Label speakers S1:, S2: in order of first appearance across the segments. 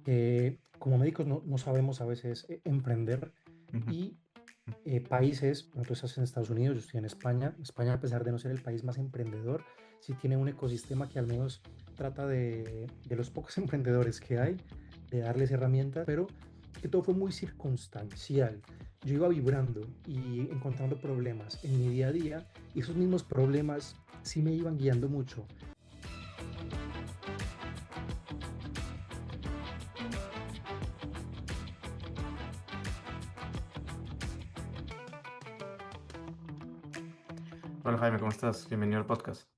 S1: que como médicos no sabemos a veces emprender
S2: Ujú.
S1: y países, bueno, tú estás en Estados Unidos, yo estoy en España. España, a pesar de no ser el país más emprendedor, sí tiene un ecosistema que al menos trata de los pocos emprendedores que hay, de darles herramientas, pero que todo fue muy circunstancial. Yo iba vibrando y encontrando problemas en mi día a día, y esos mismos problemas sí me iban guiando mucho.
S2: Hola Jaime, ¿cómo estás? Bienvenido al podcast.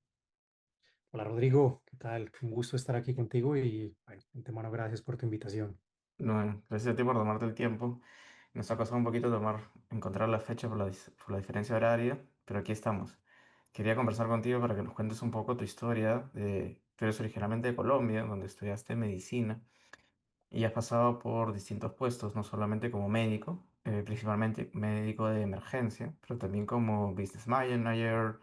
S1: Hola Rodrigo, ¿qué tal? Un gusto estar aquí contigo y bueno, de antemano gracias por tu invitación.
S2: No, gracias a ti por tomarte el tiempo. Nos ha costado un poquito encontrar la fecha por la diferencia horaria, pero aquí estamos. Quería conversar contigo para que nos cuentes un poco tu historia. Tú eres originalmente de Colombia, donde estudiaste medicina y has pasado por distintos puestos, no solamente como médico, principalmente médico de emergencia, pero también como business manager,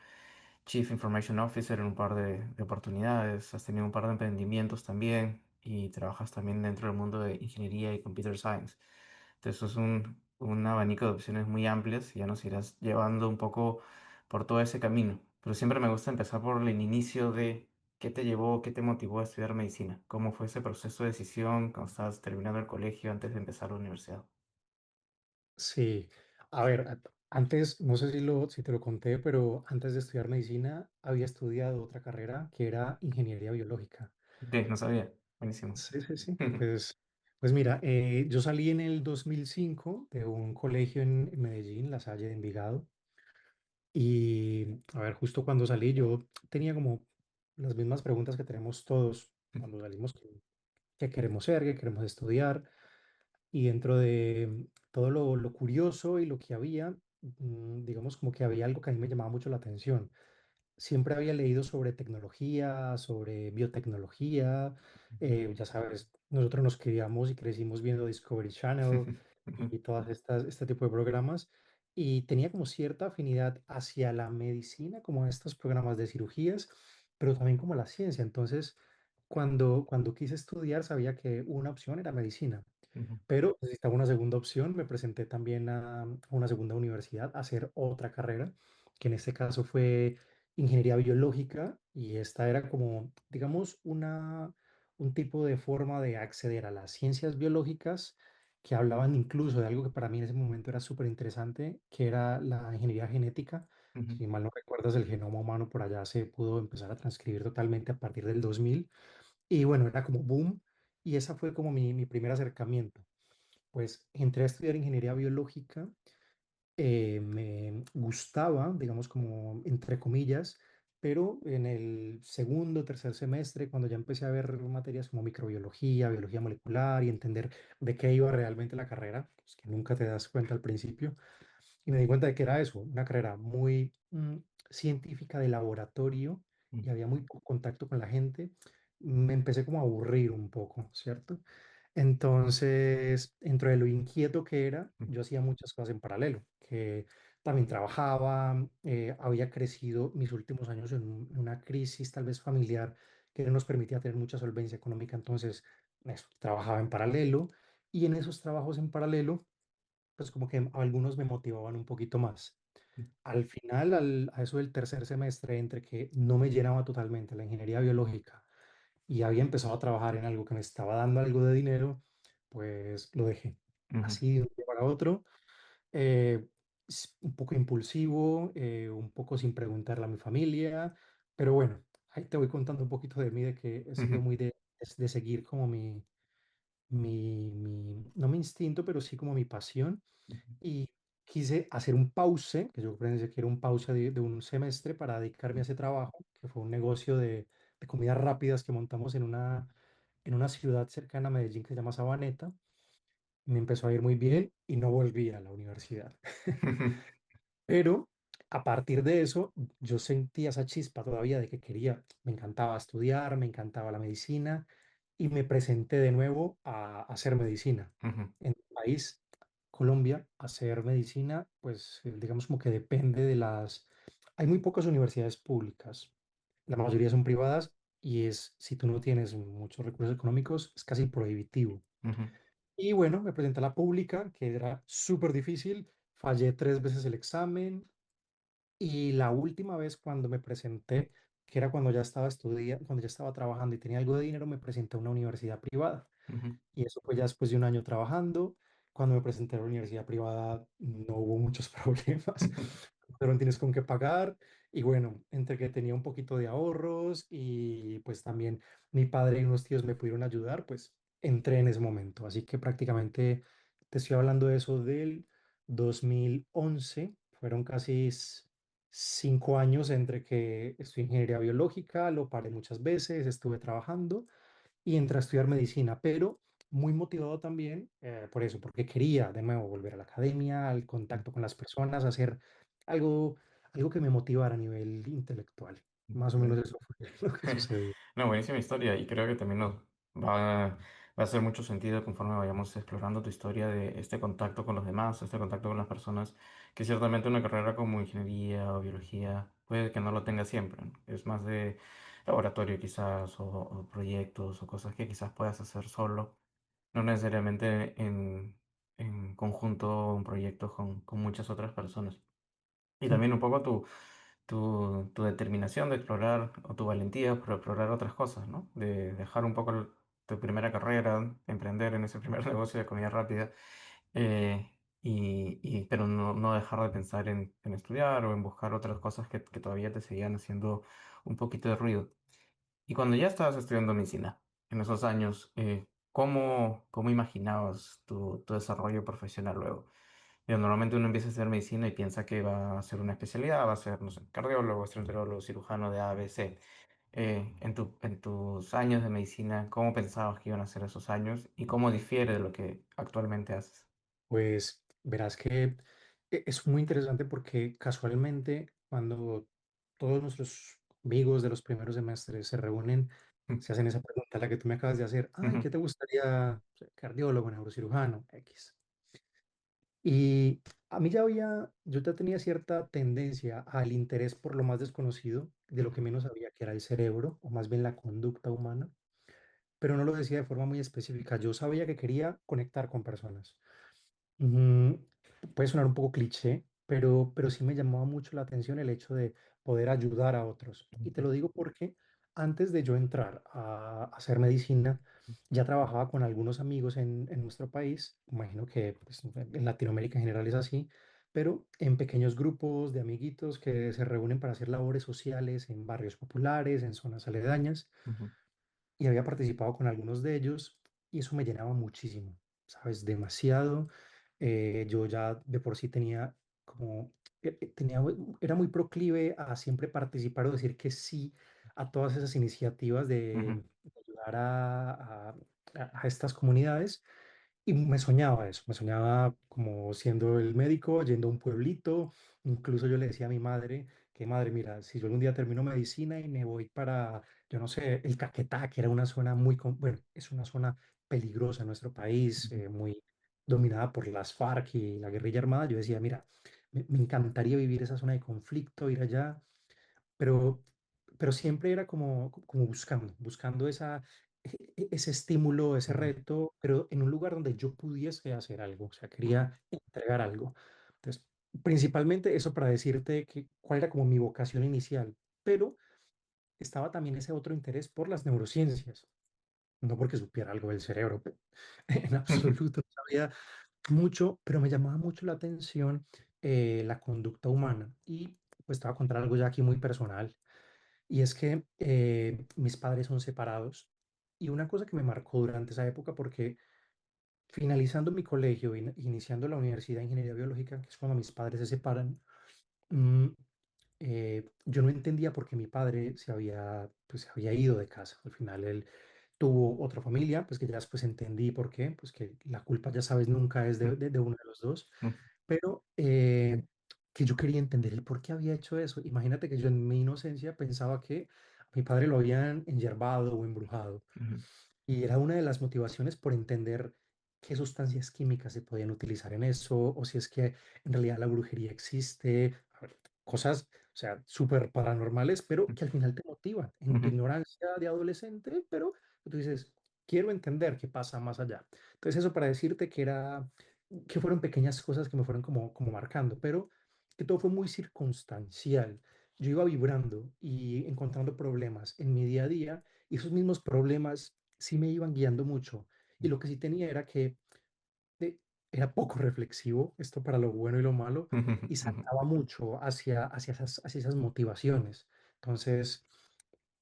S2: Chief Information Officer en un par de oportunidades, has tenido un par de emprendimientos también y trabajas también dentro del mundo de ingeniería y computer science. Entonces es un abanico de opciones muy amplias y ya nos irás llevando un poco por todo ese camino. Pero siempre me gusta empezar por el inicio de qué te llevó, qué te motivó a estudiar medicina, cómo fue ese proceso de decisión cuando estabas terminando el colegio antes de empezar la universidad.
S1: Sí, a ver, antes, no sé si te lo conté, pero antes de estudiar medicina había estudiado otra carrera que era ingeniería biológica.
S2: No sabía. Buenísimo.
S1: Sí, sí, sí. Pues mira, yo salí en el 2005 de un colegio en Medellín, La Salle de Envigado, y a ver, justo cuando salí yo tenía como las mismas preguntas que tenemos todos cuando salimos, qué queremos ser, qué queremos estudiar. Y dentro de todo lo curioso y lo que había, digamos como que había algo que a mí me llamaba mucho la atención. Siempre había leído sobre tecnología, sobre biotecnología. Ya sabes, nosotros nos criamos y crecimos viendo Discovery Channel y todas este tipo de programas. Y tenía como cierta afinidad hacia la medicina, como estos programas de cirugías, pero también como la ciencia. Entonces, cuando quise estudiar, sabía que una opción era medicina. Pero necesitaba una segunda opción, me presenté también a una segunda universidad a hacer otra carrera, que en este caso fue ingeniería biológica, y esta era como, digamos, un tipo de forma de acceder a las ciencias biológicas que hablaban incluso de algo que para mí en ese momento era súper interesante, que era la ingeniería genética. Si mal no recuerdas, el genoma humano por allá se pudo empezar a transcribir totalmente a partir del 2000, y bueno, era como boom, y esa fue como mi primer acercamiento. Pues entré a estudiar ingeniería biológica. Me gustaba, digamos como entre comillas, pero en el segundo, tercer semestre, cuando ya empecé a ver materias como microbiología, biología molecular y entender de qué iba realmente la carrera, pues que nunca te das cuenta al principio, y me di cuenta de que era eso, una carrera muy científica de laboratorio y había muy poco contacto con la gente. Me empecé como a aburrir un poco, ¿cierto? Entonces, dentro de lo inquieto que era, yo hacía muchas cosas en paralelo, que también trabajaba. Había crecido mis últimos años en una crisis tal vez familiar que no nos permitía tener mucha solvencia económica. Entonces, eso, trabajaba en paralelo, y en esos trabajos en paralelo pues como que algunos me motivaban un poquito más. Al final, a eso del tercer semestre, entre que no me llenaba totalmente la ingeniería biológica y había empezado a trabajar en algo que me estaba dando algo de dinero, pues lo dejé. Así de un día para otro, un poco impulsivo, un poco sin preguntarle a mi familia, pero bueno, ahí te voy contando un poquito de mí, de que he sido muy de seguir como no mi instinto, pero sí como mi pasión, y quise hacer un pause, que yo pensé que era un pause de un semestre para dedicarme a ese trabajo, que fue un negocio de comidas rápidas que montamos en una ciudad cercana a Medellín que se llama Sabaneta. Me empezó a ir muy bien y no volví a la universidad. Pero a partir de eso, yo sentía esa chispa todavía de que quería, me encantaba estudiar, me encantaba la medicina, y me presenté de nuevo a hacer medicina. En mi país, Colombia, hacer medicina, pues digamos como que depende de las... Hay muy pocas universidades públicas, la mayoría son privadas, y si tú no tienes muchos recursos económicos, es casi prohibitivo.
S2: ujú,
S1: Y bueno, me presenté a la pública, que era súper difícil, fallé 3 veces el examen y la última vez cuando me presenté, que era cuando ya estaba estudiando, cuando ya estaba trabajando y tenía algo de dinero, me presenté a una universidad privada.
S2: ujú,
S1: Y eso fue ya después de un año trabajando. Cuando me presenté a la universidad privada no hubo muchos problemas, pero no tienes con qué pagar. Y bueno, entre que tenía un poquito de ahorros y pues también mi padre y unos tíos me pudieron ayudar, pues entré en ese momento. Así que prácticamente te estoy hablando de eso del 2011. Fueron casi 5 años entre que estudié ingeniería biológica, lo paré muchas veces, estuve trabajando y entré a estudiar medicina, pero muy motivado también por eso, porque quería de nuevo volver a la academia, al contacto con las personas, hacer algo, algo que me motivara a nivel intelectual. Más o menos
S2: ujú.
S1: eso fue lo que sucedió.
S2: No, buenísima historia y creo que también nos va a hacer mucho sentido conforme vayamos explorando tu historia de este contacto con los demás, este contacto con las personas, que ciertamente una carrera como ingeniería o biología puede que no lo tenga siempre, ¿no? Es más de laboratorio quizás o proyectos o cosas que quizás puedas hacer solo, no necesariamente en conjunto, un proyecto con muchas otras personas. Y también un
S1: Ujú.
S2: poco tu determinación de explorar o tu valentía por explorar otras cosas, ¿no? De dejar un poco tu primera carrera, emprender en ese primer negocio de comida rápida, pero no dejar de pensar en estudiar o en buscar otras cosas que todavía te seguían haciendo un poquito de ruido. Y cuando ya estabas estudiando medicina, en esos años, ¿cómo imaginabas tu desarrollo profesional luego? Normalmente uno empieza a estudiar medicina y piensa que va a hacer una especialidad, va a ser, no sé, cardiólogo, gastroenterólogo, cirujano de A, B, C. En tus años de medicina, ¿cómo pensabas que iban a ser esos años y cómo difiere de lo que actualmente haces?
S1: Pues verás que es muy interesante porque casualmente cuando todos nuestros amigos de los primeros semestres se reúnen, se hacen esa pregunta, la que tú me acabas de hacer, ay, ¿qué
S2: Ujú,
S1: te gustaría? O sea, cardiólogo, neurocirujano, X. Y a mí yo ya tenía cierta tendencia al interés por lo más desconocido, de lo que menos sabía, que era el cerebro, o más bien la conducta humana, pero no lo decía de forma muy específica. Yo sabía que quería conectar con personas. Mm, Puede sonar un poco cliché, pero sí me llamaba mucho la atención el hecho de poder ayudar a otros. Y te
S2: ujú,
S1: lo digo porque antes de yo entrar a hacer medicina, ya trabajaba con algunos amigos en nuestro país. Imagino que pues, en Latinoamérica en general es así, pero en pequeños grupos de amiguitos que se reúnen para hacer labores sociales en barrios populares, en zonas aledañas
S2: ujú,
S1: y había participado con algunos de ellos y eso me llenaba muchísimo, ¿sabes? Demasiado. Yo ya de por sí tenía como, era muy proclive a siempre participar o decir que sí a todas esas iniciativas
S2: ujú,
S1: de ayudar a estas comunidades. Y me soñaba como siendo el médico, yendo a un pueblito, incluso yo le decía a mi madre que madre, mira, si yo algún día termino medicina y me voy para, yo no sé, el Caquetá, que era una zona bueno, es una zona peligrosa en nuestro país,
S2: ujú,
S1: muy dominada por las FARC y la guerrilla armada, yo decía, mira, me encantaría vivir esa zona de conflicto, ir allá, pero, pero siempre era como buscando ese estímulo, ese
S2: ujú,
S1: reto, pero en un lugar donde yo pudiese hacer algo, o sea,
S2: ujú,
S1: quería entregar algo. Entonces, principalmente eso para decirte cuál era como mi vocación inicial, pero estaba también ese otro interés por las neurociencias, no porque supiera algo del cerebro, en absoluto, no sabía mucho, pero me llamaba mucho la atención la conducta humana. Y pues te voy a contar algo ya aquí muy personal. Y es que mis padres son separados. Y una cosa que me marcó durante esa época, porque finalizando mi colegio, iniciando la Universidad de Ingeniería Biológica, que es cuando mis padres se separan, mm, yo no entendía por qué mi padre pues, se había ido de casa. Al final él tuvo otra familia, pues que ya después entendí por qué, pues que la culpa, ya sabes, nunca es de uno de los dos, pero que yo quería entender el por qué había hecho eso. Imagínate que yo en mi inocencia pensaba que a mi padre lo habían enyerbado o embrujado.
S2: ujú,
S1: Y era una de las motivaciones por entender qué sustancias químicas se podían utilizar en eso, o si es que en realidad la brujería existe, a ver, cosas, o sea, súper paranormales, pero que al final te motivan en tu
S2: ujú,
S1: ignorancia de adolescente, pero tú dices, quiero entender qué pasa más allá. Entonces eso para decirte que fueron pequeñas cosas que me fueron como marcando, pero que todo fue muy circunstancial. Yo iba vibrando y encontrando problemas en mi día a día y esos mismos problemas sí me iban guiando mucho. Y lo que sí tenía era que eh, era poco reflexivo, esto para lo bueno y lo malo, y saltaba mucho hacia esas motivaciones. Entonces,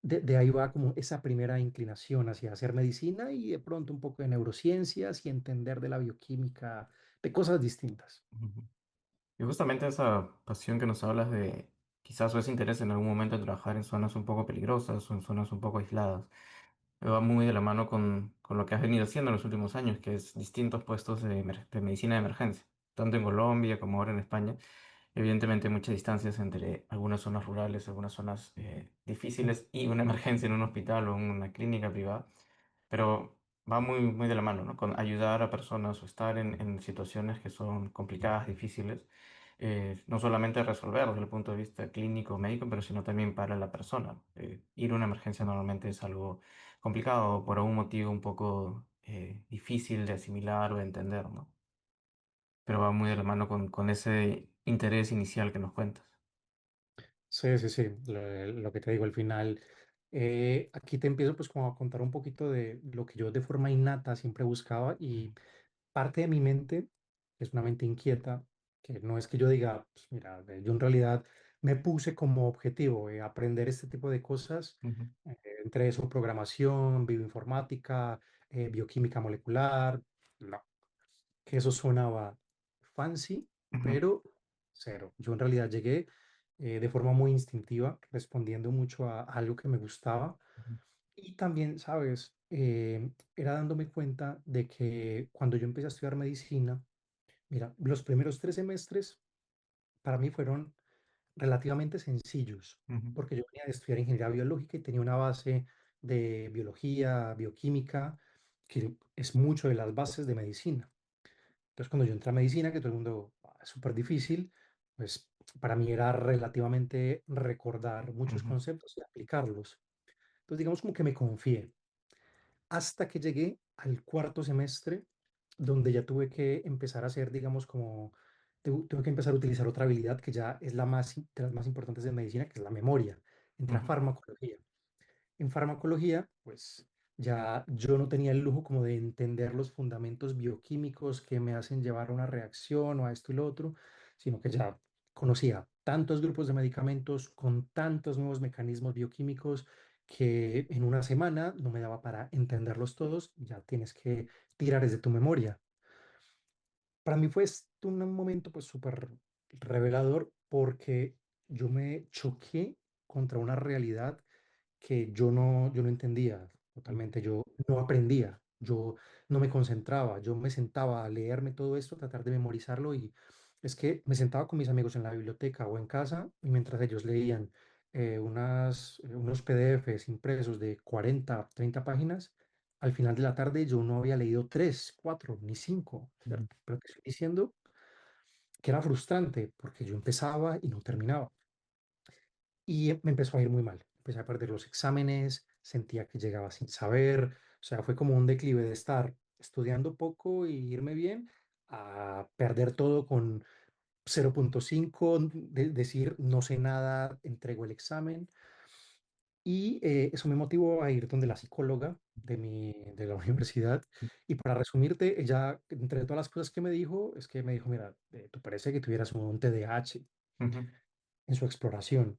S1: de ahí va como esa primera inclinación hacia hacer medicina y de pronto un poco de neurociencias y entender de la bioquímica, de cosas distintas.
S2: Y justamente esa pasión que nos hablas de quizás o ese interés en algún momento en trabajar en zonas un poco peligrosas o en zonas un poco aisladas, va muy de la mano con lo que has venido haciendo en los últimos años, que es distintos puestos de medicina de emergencia, tanto en Colombia como ahora en España. Evidentemente hay muchas distancias entre algunas zonas rurales, algunas zonas difíciles y una emergencia en un hospital o en una clínica privada, pero va muy, muy de la mano, ¿no? Con ayudar a personas o estar en situaciones que son complicadas, difíciles, no solamente resolver desde el punto de vista clínico o médico, pero sino también para la persona. Ir a una emergencia normalmente es algo complicado por algún motivo un poco difícil de asimilar o de entender, ¿no? Pero va muy de la mano con ese interés inicial que nos cuentas.
S1: Sí, sí, sí, lo que te digo al final. Aquí te empiezo pues como a contar un poquito de lo que yo de forma innata siempre buscaba y parte de mi mente es una mente inquieta, que no es que yo diga, pues mira, yo en realidad me puse como objetivo aprender este tipo de cosas,
S2: Ujú,
S1: entre eso programación, bioinformática, bioquímica molecular, no, que eso sonaba fancy,
S2: ujú,
S1: pero cero. Yo en realidad llegué de forma muy instintiva, respondiendo mucho a algo que me gustaba
S2: ujú,
S1: y también, sabes, era dándome cuenta de que cuando yo empecé a estudiar medicina, mira, los primeros 3 semestres para mí fueron relativamente sencillos,
S2: ujú,
S1: porque yo venía de estudiar ingeniería biológica y tenía una base de biología, bioquímica, que es mucho de las bases de medicina. Entonces, cuando yo entré a medicina, que todo el mundo, es súper difícil, pues para mí era relativamente recordar muchos
S2: ujú,
S1: conceptos y aplicarlos. Entonces, digamos como que me confié hasta que llegué al cuarto semestre, donde ya tuve que empezar a hacer, digamos, como, tuve que empezar a utilizar otra habilidad que ya es de las más importantes de medicina, que es la memoria. Entré a
S2: ujú,
S1: farmacología. En farmacología, pues ya yo no tenía el lujo como de entender los fundamentos bioquímicos que me hacen llevar a una reacción o a esto y lo otro, sino que ya conocía tantos grupos de medicamentos con tantos nuevos mecanismos bioquímicos que en una semana no me daba para entenderlos todos, ya tienes que tirar desde tu memoria. Para mí fue esto un momento pues súper revelador porque yo me choqué contra una realidad que yo no entendía totalmente, yo no aprendía, yo no me concentraba, yo me sentaba a leerme todo esto, a tratar de memorizarlo y es que me sentaba con mis amigos en la biblioteca o en casa y mientras ellos leían unos PDFs impresos de 40 30 páginas, al final de la tarde yo no había leído 3 4 ni 5,
S2: ujú,
S1: ¿cierto? Pero te estoy diciendo que era frustrante porque yo empezaba y no terminaba. Y me empezó a ir muy mal. Empecé a perder los exámenes, sentía que llegaba sin saber, o sea, fue como un declive de estar estudiando poco y irme bien a perder todo con 0,5, decir no sé nada, entrego el examen. Y eso me motivó a ir donde la psicóloga de la universidad. Y para resumirte, ella, entre todas las cosas que me dijo, es que me dijo, mira, tú parece que tuvieras un TDAH
S2: ujú,
S1: en su exploración.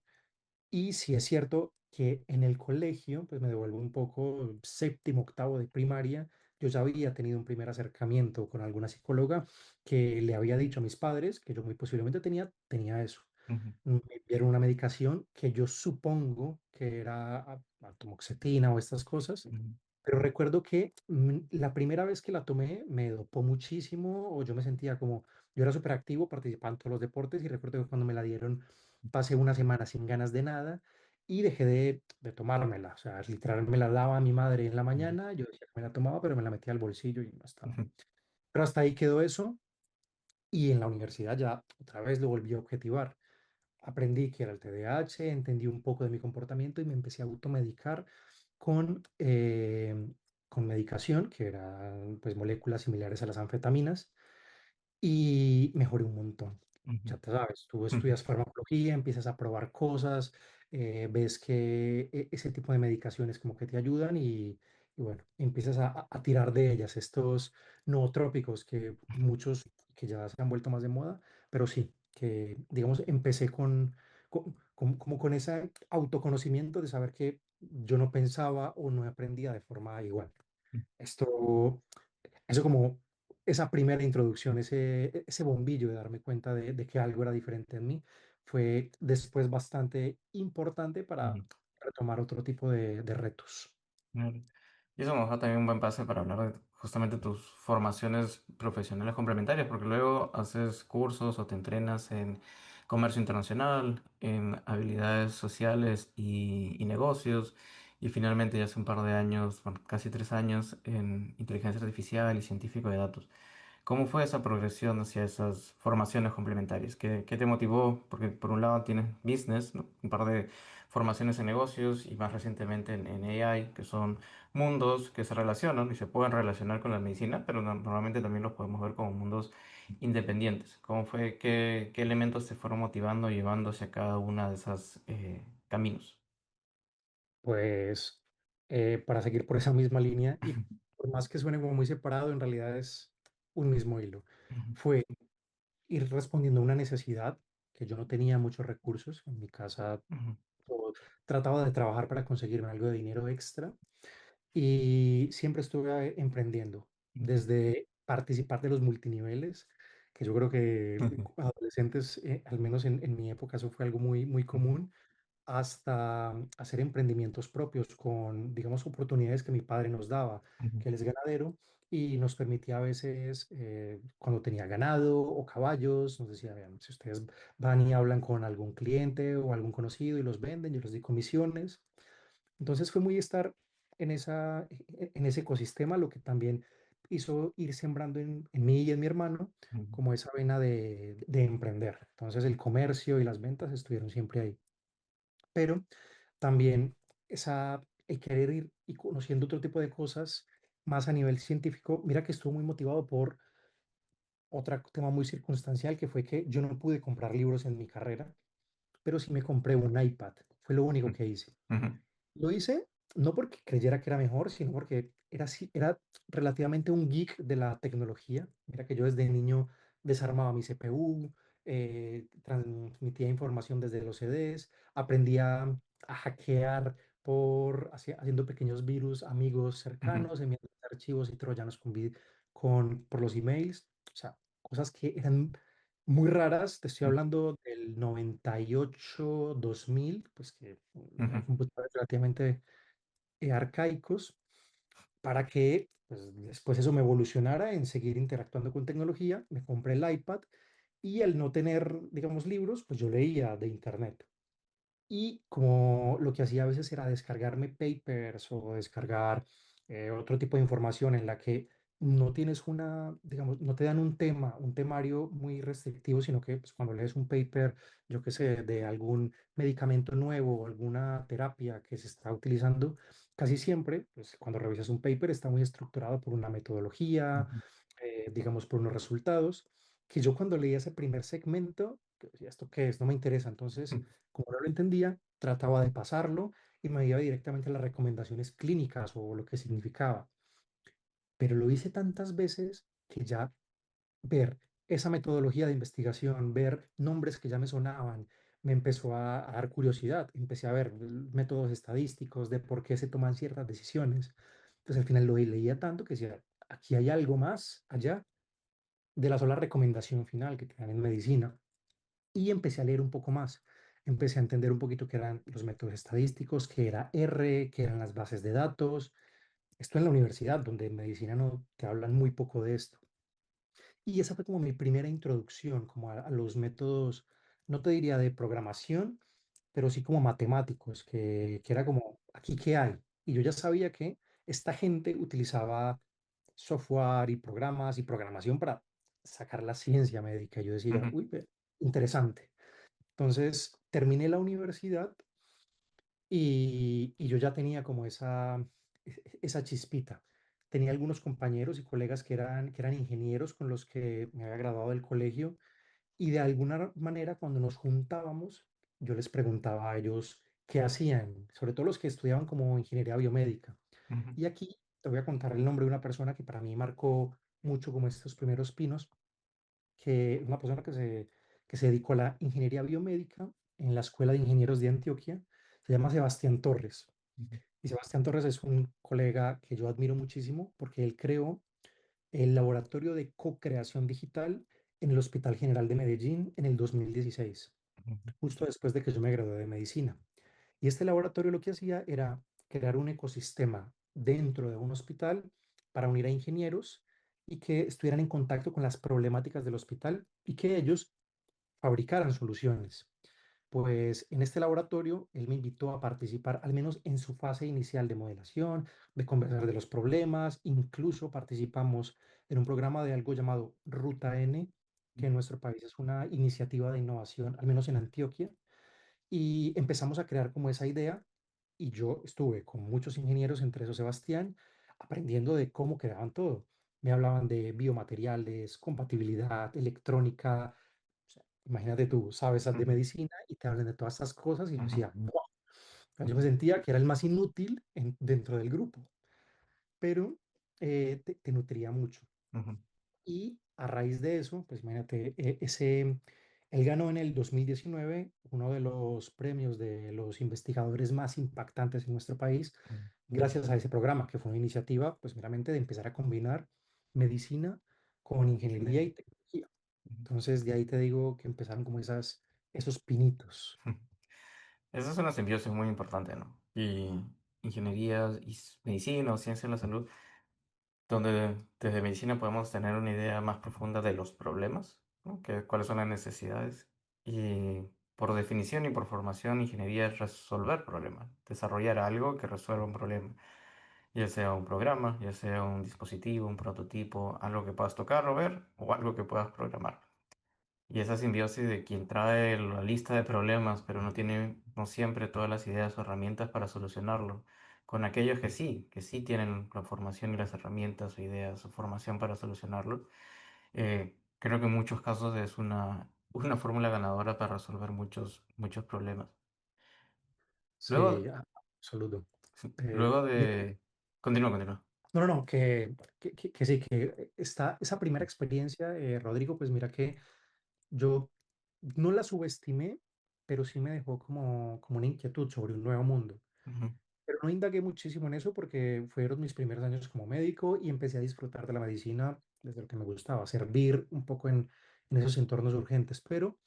S1: Y sí es cierto que en el colegio, pues me devuelvo un poco, séptimo, octavo de primaria, yo ya había tenido un primer acercamiento con alguna psicóloga que le había dicho a mis padres que yo muy posiblemente tenía eso.
S2: ujú,
S1: Me dieron una medicación que yo supongo que era atomoxetina o estas cosas,
S2: ujú,
S1: pero recuerdo que la primera vez que la tomé me dopó muchísimo o yo me sentía como, yo era súper activo, participaba en todos los deportes y recuerdo que cuando me la dieron pasé una semana sin ganas de nada y dejé de tomármela. O sea, literal me la daba a mi madre en la mañana, yo decía que me la tomaba, pero me la metía al bolsillo y no estaba.
S2: ujú,
S1: Pero hasta ahí quedó eso y en la universidad ya otra vez lo volví a objetivar. Aprendí que era el TDAH, entendí un poco de mi comportamiento y me empecé a automedicar con con medicación, que eran pues moléculas similares a las anfetaminas, y mejoré un montón.
S2: Ujú,
S1: Ya te sabes, tú
S2: ujú,
S1: estudias farmacología, empiezas a probar cosas, ves que ese tipo de medicaciones como que te ayudan y bueno, empiezas a tirar de ellas, estos nootrópicos que muchos que ya se han vuelto más de moda, pero sí, que digamos, empecé como con ese autoconocimiento de saber que yo no pensaba o no aprendía de forma igual. Esto, eso como esa primera introducción, ese bombillo de darme cuenta de que algo era diferente en mí, fue después bastante importante para
S2: ujú.
S1: retomar otro tipo de retos.
S2: Claro. Y eso nos da también un buen pase para hablar de justamente tus formaciones profesionales complementarias, porque luego haces cursos o te entrenas en comercio internacional, en habilidades sociales y negocios, y finalmente ya hace un par de años, bueno, casi 3 años, en inteligencia artificial y científico de datos. ¿Cómo fue esa progresión hacia esas formaciones complementarias? ¿Qué te motivó? Porque por un lado tienes business, ¿no? Un par de formaciones en negocios y más recientemente en AI, que son mundos que se relacionan y se pueden relacionar con la medicina, pero normalmente también los podemos ver como mundos independientes. ¿Cómo fue? ¿Qué elementos te fueron motivando, llevando hacia cada una de esas caminos?
S1: Pues para seguir por esa misma línea y por más que suene como muy separado, en realidad es un mismo hilo.
S2: Ujú,
S1: Fue ir respondiendo a una necesidad que yo no tenía muchos recursos. En mi casa
S2: ujú,
S1: yo trataba de trabajar para conseguirme algo de dinero extra y siempre estuve emprendiendo,
S2: ujú,
S1: desde participar de los multiniveles, que yo creo que
S2: ujú,
S1: adolescentes, al menos en mi época, eso fue algo muy, muy común, hasta hacer emprendimientos propios con, digamos, oportunidades que mi padre nos daba,
S2: ujú,
S1: que él es ganadero y nos permitía a veces, cuando tenía ganado o caballos, nos decía, vean, si ustedes van y hablan con algún cliente o algún conocido y los venden, yo les doy comisiones. Entonces fue muy estar en ese ecosistema, lo que también hizo ir sembrando en mí y en mi hermano
S2: ujú,
S1: como esa vena de emprender. Entonces el comercio y las ventas estuvieron siempre ahí. Pero también el querer ir y conociendo otro tipo de cosas más a nivel científico, mira que estuvo muy motivado por otro tema muy circunstancial, que fue que yo no pude comprar libros en mi carrera, pero sí me compré un iPad. Fue lo único que hice.
S2: ujú,
S1: Lo hice no porque creyera que era mejor, sino porque era relativamente un geek de la tecnología. Mira que yo desde niño desarmaba mi CPU, transmitía información desde los CDs, aprendía a hackear haciendo pequeños virus a amigos
S2: ujú,
S1: cercanos, enviando archivos y troyanos por los emails. O sea, cosas que eran muy raras. Te estoy
S2: ujú,
S1: hablando del 98 2000 pues que
S2: ujú,
S1: eran computadores relativamente arcaicos, para que pues, después eso me evolucionara en seguir interactuando con tecnología. Me compré el iPad y al no tener, digamos, libros, pues yo leía de internet. Y como lo que hacía a veces era descargarme papers o descargar otro tipo de información en la que no tienes digamos, no te dan un tema, un temario muy restrictivo, sino que pues, cuando lees un paper, yo qué sé, de algún medicamento nuevo o alguna terapia que se está utilizando, casi siempre, pues cuando revisas un paper está muy estructurado por una metodología,
S2: ujú,
S1: digamos, por unos resultados, que yo cuando leía ese primer segmento, que decía, ¿esto qué es? No me interesa. Entonces,
S2: ujú,
S1: como no lo entendía, trataba de pasarlo y me iba directamente a las recomendaciones clínicas o lo que significaba. Pero lo hice tantas veces que ya ver esa metodología de investigación, ver nombres que ya me sonaban, me empezó a dar curiosidad. Empecé a ver métodos estadísticos de por qué se toman ciertas decisiones. Entonces al final lo leía tanto que decía, aquí hay algo más allá de la sola recomendación final que te dan en medicina. Y empecé a leer un poco más. Empecé a entender un poquito qué eran los métodos estadísticos, qué era R, qué eran las bases de datos. Esto en la universidad, donde en medicina no te hablan muy poco de esto. Y esa fue como mi primera introducción, como a los métodos, no te diría de programación, pero sí como matemáticos, que era como, ¿aquí qué hay? Y yo ya sabía que esta gente utilizaba software y programas y programación para sacar la ciencia médica. Yo decía,
S2: ujú.
S1: uy, interesante. Entonces, terminé la universidad y yo ya tenía como esa chispita. tenía algunos compañeros y colegas que eran ingenieros con los que me había graduado del colegio y de alguna manera cuando nos juntábamos, yo les preguntaba a ellos qué hacían, sobre todo los que estudiaban como ingeniería biomédica.
S2: ujú,
S1: Y aquí te voy a contar el nombre de una persona que para mí marcó mucho como estos primeros pinos, que una persona que se dedicó a la ingeniería biomédica en la Escuela de Ingenieros de Antioquia, se llama Sebastián Torres.
S2: ujú,
S1: Y Sebastián Torres es un colega que yo admiro muchísimo porque él creó el laboratorio de co-creación digital en el Hospital General de Medellín en el 2016,
S2: ujú,
S1: justo después de que yo me gradué de medicina. Y este laboratorio lo que hacía era crear un ecosistema dentro de un hospital para unir a ingenieros y que estuvieran en contacto con las problemáticas del hospital y que ellos fabricaran soluciones. Pues en este laboratorio él me invitó a participar, al menos en su fase inicial de modelación, de conversar de los problemas, incluso participamos en un programa de algo llamado Ruta N, que en nuestro país es una iniciativa de innovación, al menos en Antioquia, y empezamos a crear como esa idea y yo estuve con muchos ingenieros, entre esos Sebastián, aprendiendo de cómo creaban todo. Me hablaban de biomateriales, compatibilidad, electrónica. O sea, imagínate tú, sabes de
S2: ujú,
S1: medicina y te hablan de todas estas cosas y yo
S2: ujú,
S1: decía, ¡buah! Yo me sentía que era el más inútil dentro del grupo, pero te nutría mucho.
S2: ujú,
S1: Y a raíz de eso, pues imagínate, él ganó en el 2019 uno de los premios de los investigadores más impactantes en nuestro país,
S2: ujú.
S1: gracias a ese programa, que fue una iniciativa, pues meramente de empezar a combinar medicina con ingeniería
S2: Ingeniería.
S1: y tecnología.
S2: Ujú.
S1: Entonces, de ahí te digo que empezaron como esos pinitos.
S2: Esa es una simbiosis muy importante, ¿no? Y ingeniería y medicina o ciencia de la salud, donde desde medicina podemos tener una idea más profunda de los problemas, ¿no? Cuáles son las necesidades. Y por definición y por formación, ingeniería es resolver problemas, desarrollar algo que resuelva un problema, ya sea un programa, ya sea un dispositivo, un prototipo, algo que puedas tocar o ver, o algo que puedas programar. Y esa simbiosis de quien trae la lista de problemas, pero no tiene, no siempre todas las ideas o herramientas para solucionarlo, con aquellos que sí tienen la formación y las herramientas o ideas o formación para solucionarlo, creo que en muchos casos es una fórmula ganadora para resolver muchos problemas.
S1: Sí,
S2: Luego,
S1: absoluto.
S2: luego
S1: Mira,
S2: de... Continúa, continúa.
S1: no, no, no, que sí, que esa primera experiencia, Rodrigo, pues mira que yo no la subestimé, pero sí me dejó como una inquietud sobre un nuevo mundo.
S2: Ujú,
S1: Pero no indagué muchísimo en eso porque fueron mis primeros años como médico y empecé a disfrutar de la medicina desde lo que me gustaba, servir un poco en esos entornos urgentes. Pero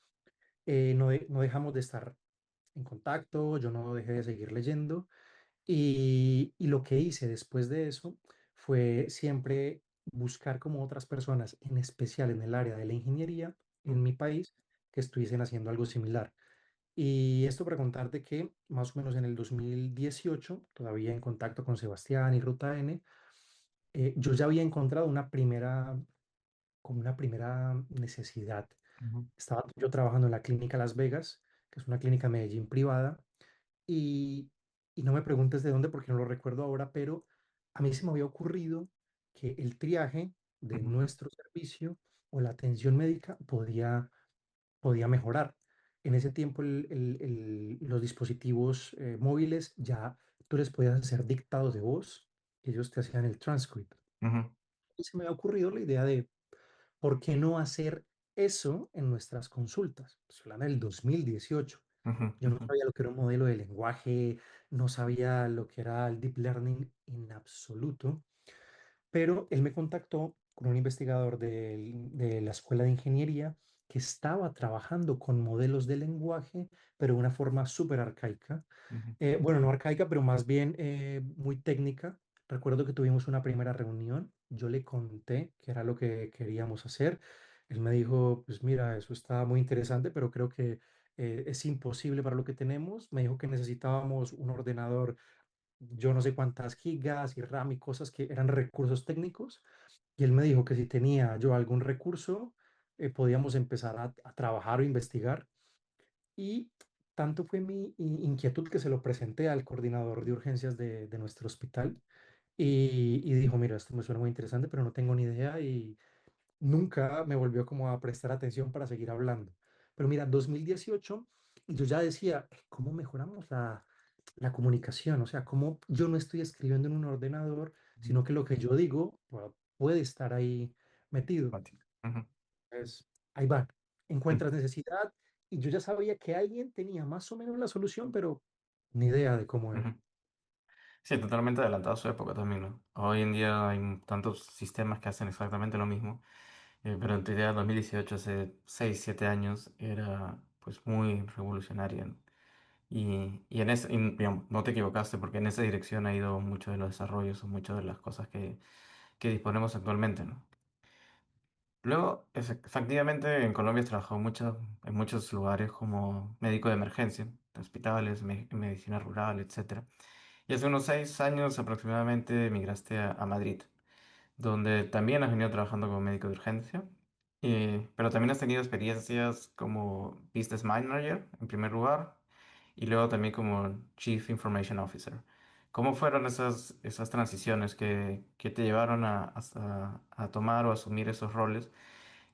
S1: no dejamos de estar en contacto, yo no dejé de seguir leyendo y lo que hice después de eso fue siempre buscar como otras personas, en especial en el área de la ingeniería en mi país, que estuviesen haciendo algo similar. Y esto para contarte que más o menos en el 2018, todavía en contacto con Sebastián y Ruta N, yo ya había encontrado como una primera necesidad.
S2: ujú,
S1: Estaba yo trabajando en la clínica Las Vegas, que es una clínica en Medellín privada, y, y no me preguntes de dónde porque no lo recuerdo ahora, pero a mí se me había ocurrido que el triaje de
S2: ujú,
S1: nuestro servicio o la atención médica podía mejorar. En ese tiempo los dispositivos móviles ya tú les podías hacer dictados de voz, ellos te hacían el transcript.
S2: ujú,
S1: Y se me había ocurrido la idea de, ¿por qué no hacer eso en nuestras consultas? Pues hablando del 2018.
S2: ujú,
S1: Yo no
S2: ujú,
S1: sabía lo que era un modelo de lenguaje, no sabía lo que era el deep learning en absoluto, pero él me contactó con un investigador de la Escuela de Ingeniería que estaba trabajando con modelos de lenguaje, pero de una forma súper arcaica.
S2: ujú,
S1: Bueno, no arcaica, pero más bien muy técnica. Recuerdo que tuvimos una primera reunión, yo le conté qué era lo que queríamos hacer. Él me dijo, pues mira, eso está muy interesante, pero creo que es imposible para lo que tenemos. Me dijo que necesitábamos un ordenador, yo no sé cuántas gigas y RAM y cosas que eran recursos técnicos. Y él me dijo que si tenía yo algún recurso, podíamos empezar a trabajar o investigar. Y tanto fue mi inquietud que se lo presenté al coordinador de urgencias de nuestro hospital. y dijo, mira, esto me suena muy interesante, pero no tengo ni idea y nunca me volvió como a prestar atención para seguir hablando. Pero mira, 2018, y yo ya decía, ¿cómo mejoramos la comunicación? O sea, cómo yo no estoy escribiendo en un ordenador,
S2: Ujú.
S1: sino que lo que yo digo puede estar ahí metido.
S2: Mati. Ujú,
S1: Pues ahí va,
S2: ujú,
S1: encuentras necesidad y yo ya sabía que alguien tenía más o menos la solución, pero ni idea de cómo era.
S2: ujú. Sí, totalmente adelantado a su época también, ¿no? Hoy en día hay tantos sistemas que hacen exactamente lo mismo, pero en tu idea 2018, hace 6 7 años, era pues muy revolucionaria, ¿no? Y en ese, digamos, no te equivocaste porque en esa dirección ha ido mucho de los desarrollos o muchas de las cosas que disponemos actualmente, ¿no? Luego, efectivamente, en Colombia he trabajado mucho, en muchos lugares como médico de emergencia, hospitales, medicina rural, etcétera. Y hace unos 6 años aproximadamente migraste a Madrid, donde también has venido trabajando como médico de urgencia, pero también has tenido experiencias como Business Manager, en primer lugar, y luego también como Chief Information Officer. ¿Cómo fueron esas transiciones que te llevaron a tomar o asumir esos roles?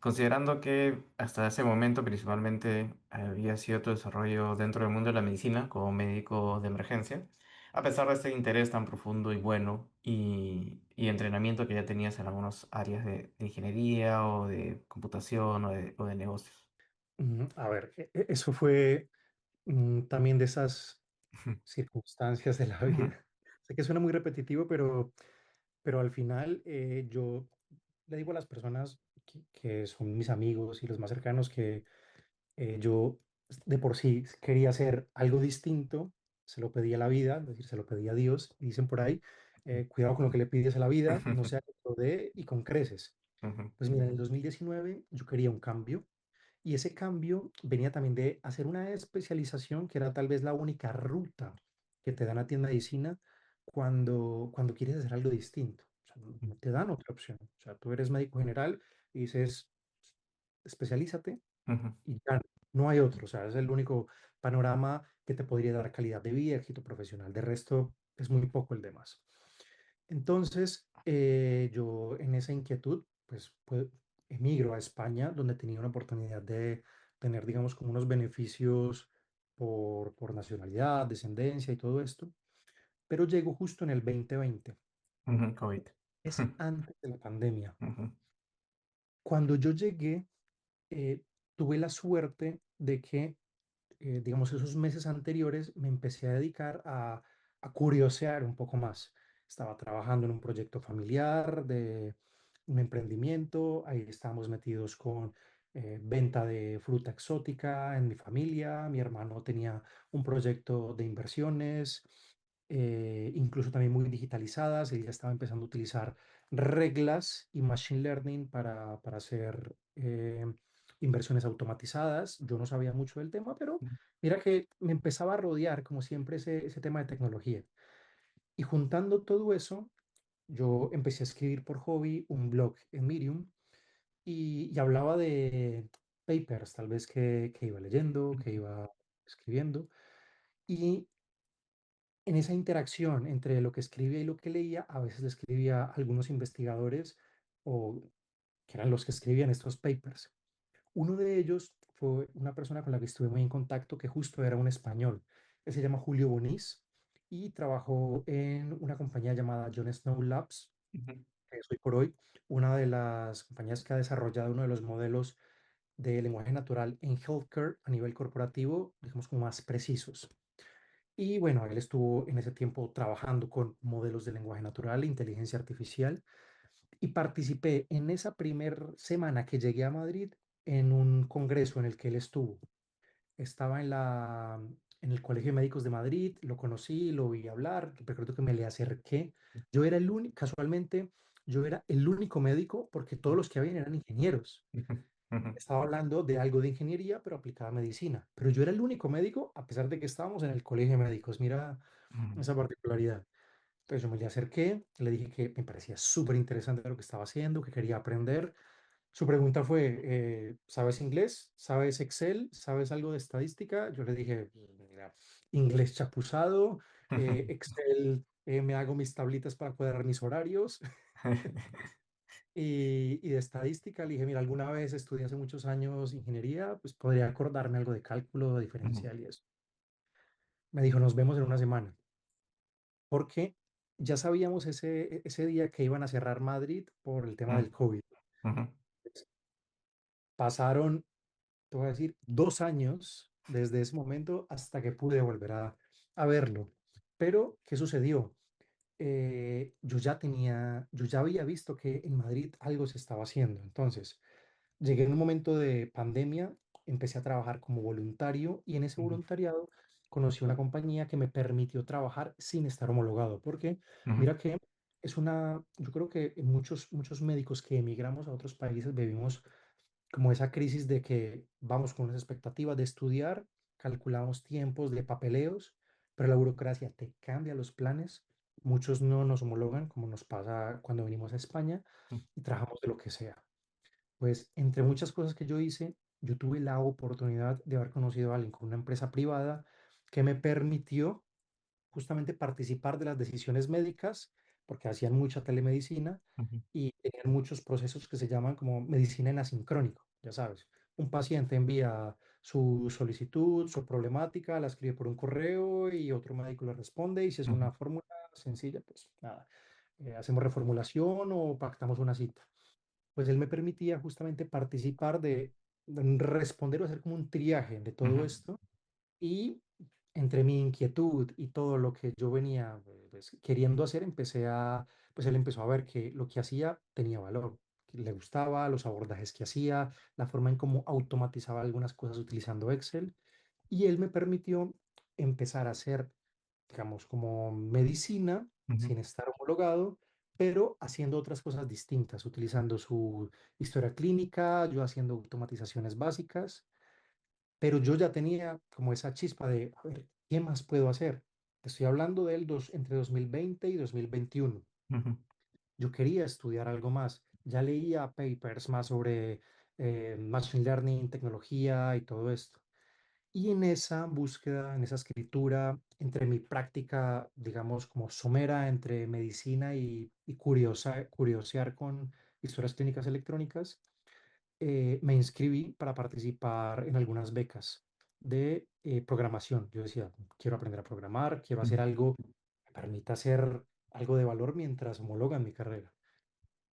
S2: Considerando que hasta ese momento principalmente había sido tu desarrollo dentro del mundo de la medicina como médico de emergencia, a pesar de este interés tan profundo y bueno y entrenamiento que ya tenías en algunas áreas de ingeniería o de computación o de negocios.
S1: A ver, eso fue también de esas circunstancias de la
S2: Ujú,
S1: vida. Sé que suena muy repetitivo, pero al final yo le digo a las personas que son mis amigos y los más cercanos que yo de por sí quería hacer algo distinto, se lo pedí a la vida, es decir, se lo pedí a Dios, y dicen por ahí, cuidado con lo que le pides a la vida, no sea que te lo dé y con creces.
S2: ujú,
S1: Pues mira, en el 2019 yo quería un cambio y ese cambio venía también de hacer una especialización que era tal vez la única ruta que te dan a ti en medicina cuando quieres hacer algo distinto. O sea, no te dan otra opción. O sea, tú eres médico general y dices, especialízate
S2: ujú,
S1: y ya no hay otro. O sea, es el único panorama que te podría dar calidad de vida, éxito profesional. De resto, es muy poco el demás. Entonces, yo en esa inquietud, pues emigro a España, donde tenía una oportunidad de tener, digamos, como unos beneficios por nacionalidad, descendencia y todo esto, pero llego justo en el 2020,
S2: ujú, COVID.
S1: es antes de la pandemia.
S2: Ujú,
S1: Cuando yo llegué, tuve la suerte de que digamos, esos meses anteriores me empecé a dedicar a curiosear un poco más. Estaba trabajando en un proyecto familiar de un emprendimiento, ahí estábamos metidos con venta de fruta exótica en mi familia, mi hermano tenía un proyecto de inversiones, incluso también muy digitalizadas, él ya estaba empezando a utilizar reglas y machine learning para hacer inversiones automatizadas. Yo no sabía mucho del tema, pero mira que me empezaba a rodear, como siempre, ese tema de tecnología. Y juntando todo eso, yo empecé a escribir por hobby un blog en Medium y hablaba de papers, tal vez que iba leyendo, que
S2: ujú,
S1: iba escribiendo. Y en esa interacción entre lo que escribía y lo que leía, a veces le escribía a algunos investigadores o que eran los que escribían estos papers. Uno de ellos fue una persona con la que estuve muy en contacto, que justo era un español. Él se llama Julio Boniz y trabajó en una compañía llamada John Snow Labs,
S2: ujú,
S1: que es hoy por hoy una de las compañías que ha desarrollado uno de los modelos de lenguaje natural en healthcare a nivel corporativo, digamos, como más precisos. Y bueno, él estuvo en ese tiempo trabajando con modelos de lenguaje natural e inteligencia artificial y participé en esa primera semana que llegué a Madrid en un congreso en el que él estuvo. Estaba en el Colegio de Médicos de Madrid, lo conocí, lo vi hablar, recuerdo que me le acerqué. Yo era el único, casualmente, yo era el único médico porque todos los que habían eran ingenieros.
S2: ujú, ujú,
S1: Estaba hablando de algo de ingeniería, pero aplicada a medicina. Pero yo era el único médico, a pesar de que estábamos en el Colegio de Médicos. Mira
S2: ujú,
S1: esa particularidad. Entonces yo me le acerqué, le dije que me parecía súper interesante lo que estaba haciendo, que quería aprender. Su pregunta fue, ¿sabes inglés? ¿Sabes Excel? ¿Sabes algo de estadística? Yo le dije, "Mira, inglés chapuzado,
S2: ujú,
S1: Excel me hago mis tablitas para cuadrar mis horarios y de estadística le dije, mira, alguna vez estudié hace muchos años ingeniería, pues podría acordarme algo de cálculo
S2: Ujú,
S1: diferencial y eso. Me dijo, nos vemos en una semana, porque ya sabíamos ese día que iban a cerrar Madrid por el tema del
S2: ujú,
S1: COVID.
S2: ujú,
S1: Pasaron, te voy a decir, 2 años desde ese momento hasta que pude volver a verlo. Pero, ¿qué sucedió? Yo ya había visto que en Madrid algo se estaba haciendo. Entonces, llegué en un momento de pandemia, empecé a trabajar como voluntario y en ese
S2: ujú,
S1: voluntariado conocí una compañía que me permitió trabajar sin estar homologado. Porque
S2: ujú,
S1: mira que yo creo que muchos médicos que emigramos a otros países vivimos como esa crisis de que vamos con unas expectativas de estudiar, calculamos tiempos de papeleos, pero la burocracia te cambia los planes. Muchos no nos homologan, como nos pasa cuando venimos a España
S2: ujú,
S1: y trabajamos de lo que sea. Pues entre muchas cosas que yo hice, yo tuve la oportunidad de haber conocido a alguien con una empresa privada que me permitió justamente participar de las decisiones médicas, porque hacían mucha telemedicina
S2: ujú,
S1: y tenían muchos procesos que se llaman como medicina en asincrónico, ya sabes. Un paciente envía su solicitud, su problemática, la escribe por un correo y otro médico le responde y si es
S2: ujú,
S1: una fórmula sencilla, pues nada, hacemos reformulación o pactamos una cita. Pues él me permitía justamente participar de responder o hacer como un triaje de todo
S2: ujú,
S1: esto y entre mi inquietud y todo lo que yo venía pues, queriendo hacer, pues él empezó a ver que lo que hacía tenía valor, que le gustaba, los abordajes que hacía, la forma en cómo automatizaba algunas cosas utilizando Excel, y él me permitió empezar a hacer, digamos, como medicina
S2: ujú,
S1: sin estar homologado, pero haciendo otras cosas distintas, utilizando su historia clínica, yo haciendo automatizaciones básicas, pero yo ya tenía como esa chispa de, a ver, ¿qué más puedo hacer? Te estoy hablando entre 2020 y 2021.
S2: ujú,
S1: Yo quería estudiar algo más. Ya leía papers más sobre Machine Learning, tecnología y todo esto. Y en esa búsqueda, en esa escritura, entre mi práctica, digamos, como somera entre medicina y curiosear con historias clínicas electrónicas, me inscribí para participar en algunas becas de programación. Yo decía, quiero aprender a programar, quiero
S2: ujú,
S1: hacer algo que me permita hacer algo de valor mientras homologan mi carrera.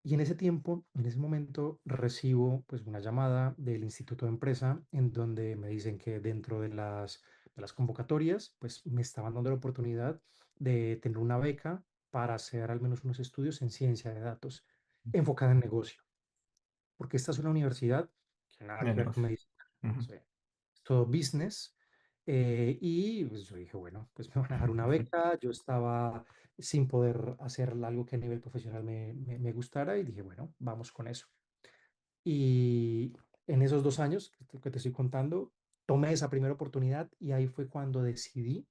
S1: Y en ese tiempo, en ese momento, recibo pues una llamada del Instituto de Empresa en donde me dicen que dentro de las convocatorias, pues me estaban dando la oportunidad de tener una beca para hacer al menos unos estudios en ciencia de datos enfocada en negocio, porque esta es una universidad que nada
S2: de
S1: que ver con
S2: negocio.
S1: medicina, o
S2: Ujú,
S1: sea, es todo business. Y pues yo dije, bueno, pues me van a dar una beca. Yo estaba sin poder hacer algo que a nivel profesional me gustara y dije, bueno, vamos con eso. Y en esos 2 años que te estoy contando, tomé esa primera oportunidad y ahí fue cuando decidí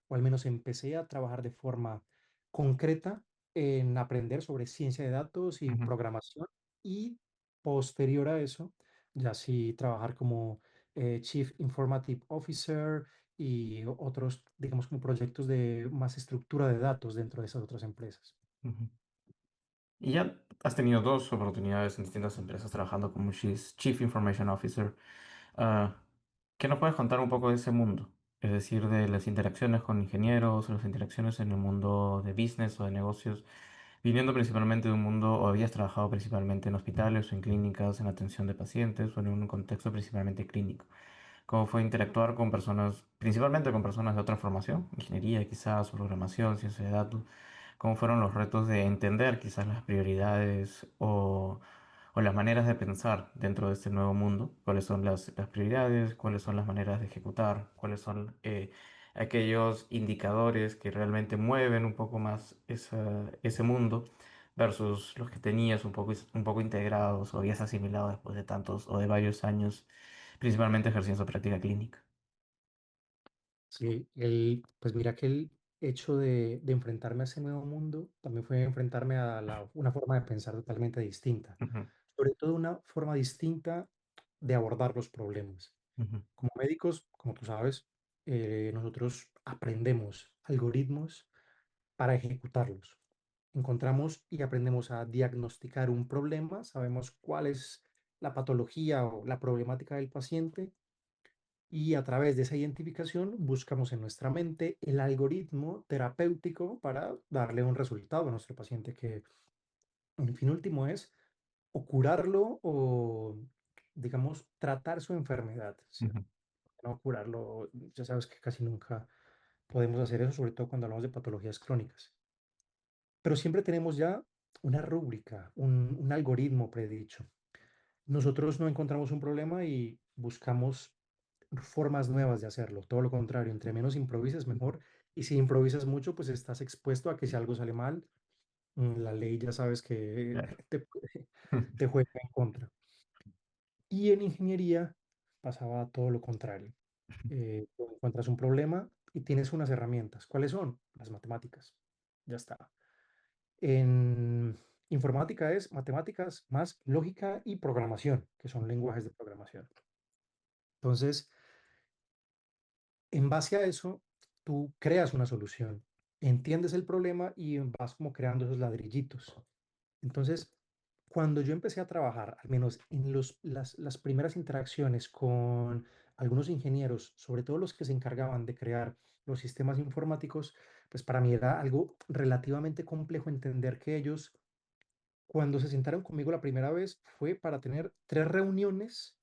S1: o al menos empecé a trabajar de forma concreta en aprender sobre ciencia de datos y
S2: ujú,
S1: programación y posterior a eso, ya sí trabajar como Chief Informative Officer y otros, digamos, como proyectos de más estructura de datos dentro de esas otras empresas.
S2: ujú. Y ya has tenido dos oportunidades en distintas empresas trabajando como Chief Information Officer. Ah, ¿Qué nos puedes contar un poco de ese mundo? Es decir, de las interacciones con ingenieros, las interacciones en el mundo de business o de negocios, viniendo principalmente de un mundo, o habías trabajado principalmente en hospitales o en clínicas, en atención de pacientes o en un contexto principalmente clínico. ¿Cómo fue interactuar con personas, principalmente con personas de otra formación, ingeniería quizás, programación, ciencia de datos? ¿Cómo fueron los retos de entender quizás las prioridades o las maneras de pensar dentro de este nuevo mundo? ¿Cuáles son las prioridades? ¿Cuáles son las maneras de ejecutar? ¿Cuáles son aquellos indicadores que realmente mueven un poco más ese mundo versus los que tenías un poco integrados o habías asimilado después de tantos o de varios años, principalmente ejerciendo su práctica clínica?
S1: Sí, pues mira que el hecho de enfrentarme a ese nuevo mundo también fue enfrentarme a una forma de pensar totalmente distinta,
S2: Ujú,
S1: sobre todo una forma distinta de abordar los problemas.
S2: ujú,
S1: Como médicos, como tú sabes, nosotros aprendemos algoritmos para ejecutarlos. Encontramos y aprendemos a diagnosticar un problema, sabemos cuál es la patología o la problemática del paciente y a través de esa identificación buscamos en nuestra mente el algoritmo terapéutico para darle un resultado a nuestro paciente que en fin último es o curarlo o, digamos, tratar su enfermedad, ¿cierto?
S2: ujú,
S1: No curarlo, ya sabes que casi nunca podemos hacer eso, sobre todo cuando hablamos de patologías crónicas. Pero siempre tenemos ya una rúbrica, un algoritmo predicho. Nosotros no encontramos un problema y buscamos formas nuevas de hacerlo. Todo lo contrario, entre menos improvises,
S2: ujú,
S1: mejor. Y si improvisas mucho, pues estás expuesto a que si algo sale mal, la ley ya sabes que
S2: claro.
S1: te juega en contra. Y en ingeniería pasaba todo lo contrario. Tú encuentras un problema y tienes unas herramientas. ¿Cuáles son? Las matemáticas. Ya está. En informática es matemáticas más lógica y programación, que son lenguajes de programación. Entonces, en base a eso, tú creas una solución, entiendes el problema y vas como creando esos ladrillitos. Entonces, cuando yo empecé a trabajar, al menos en las primeras interacciones con algunos ingenieros, sobre todo los que se encargaban de crear los sistemas informáticos, pues para mí era algo relativamente complejo entender que ellos, cuando se sentaron conmigo la primera vez, fue para tener 3 reuniones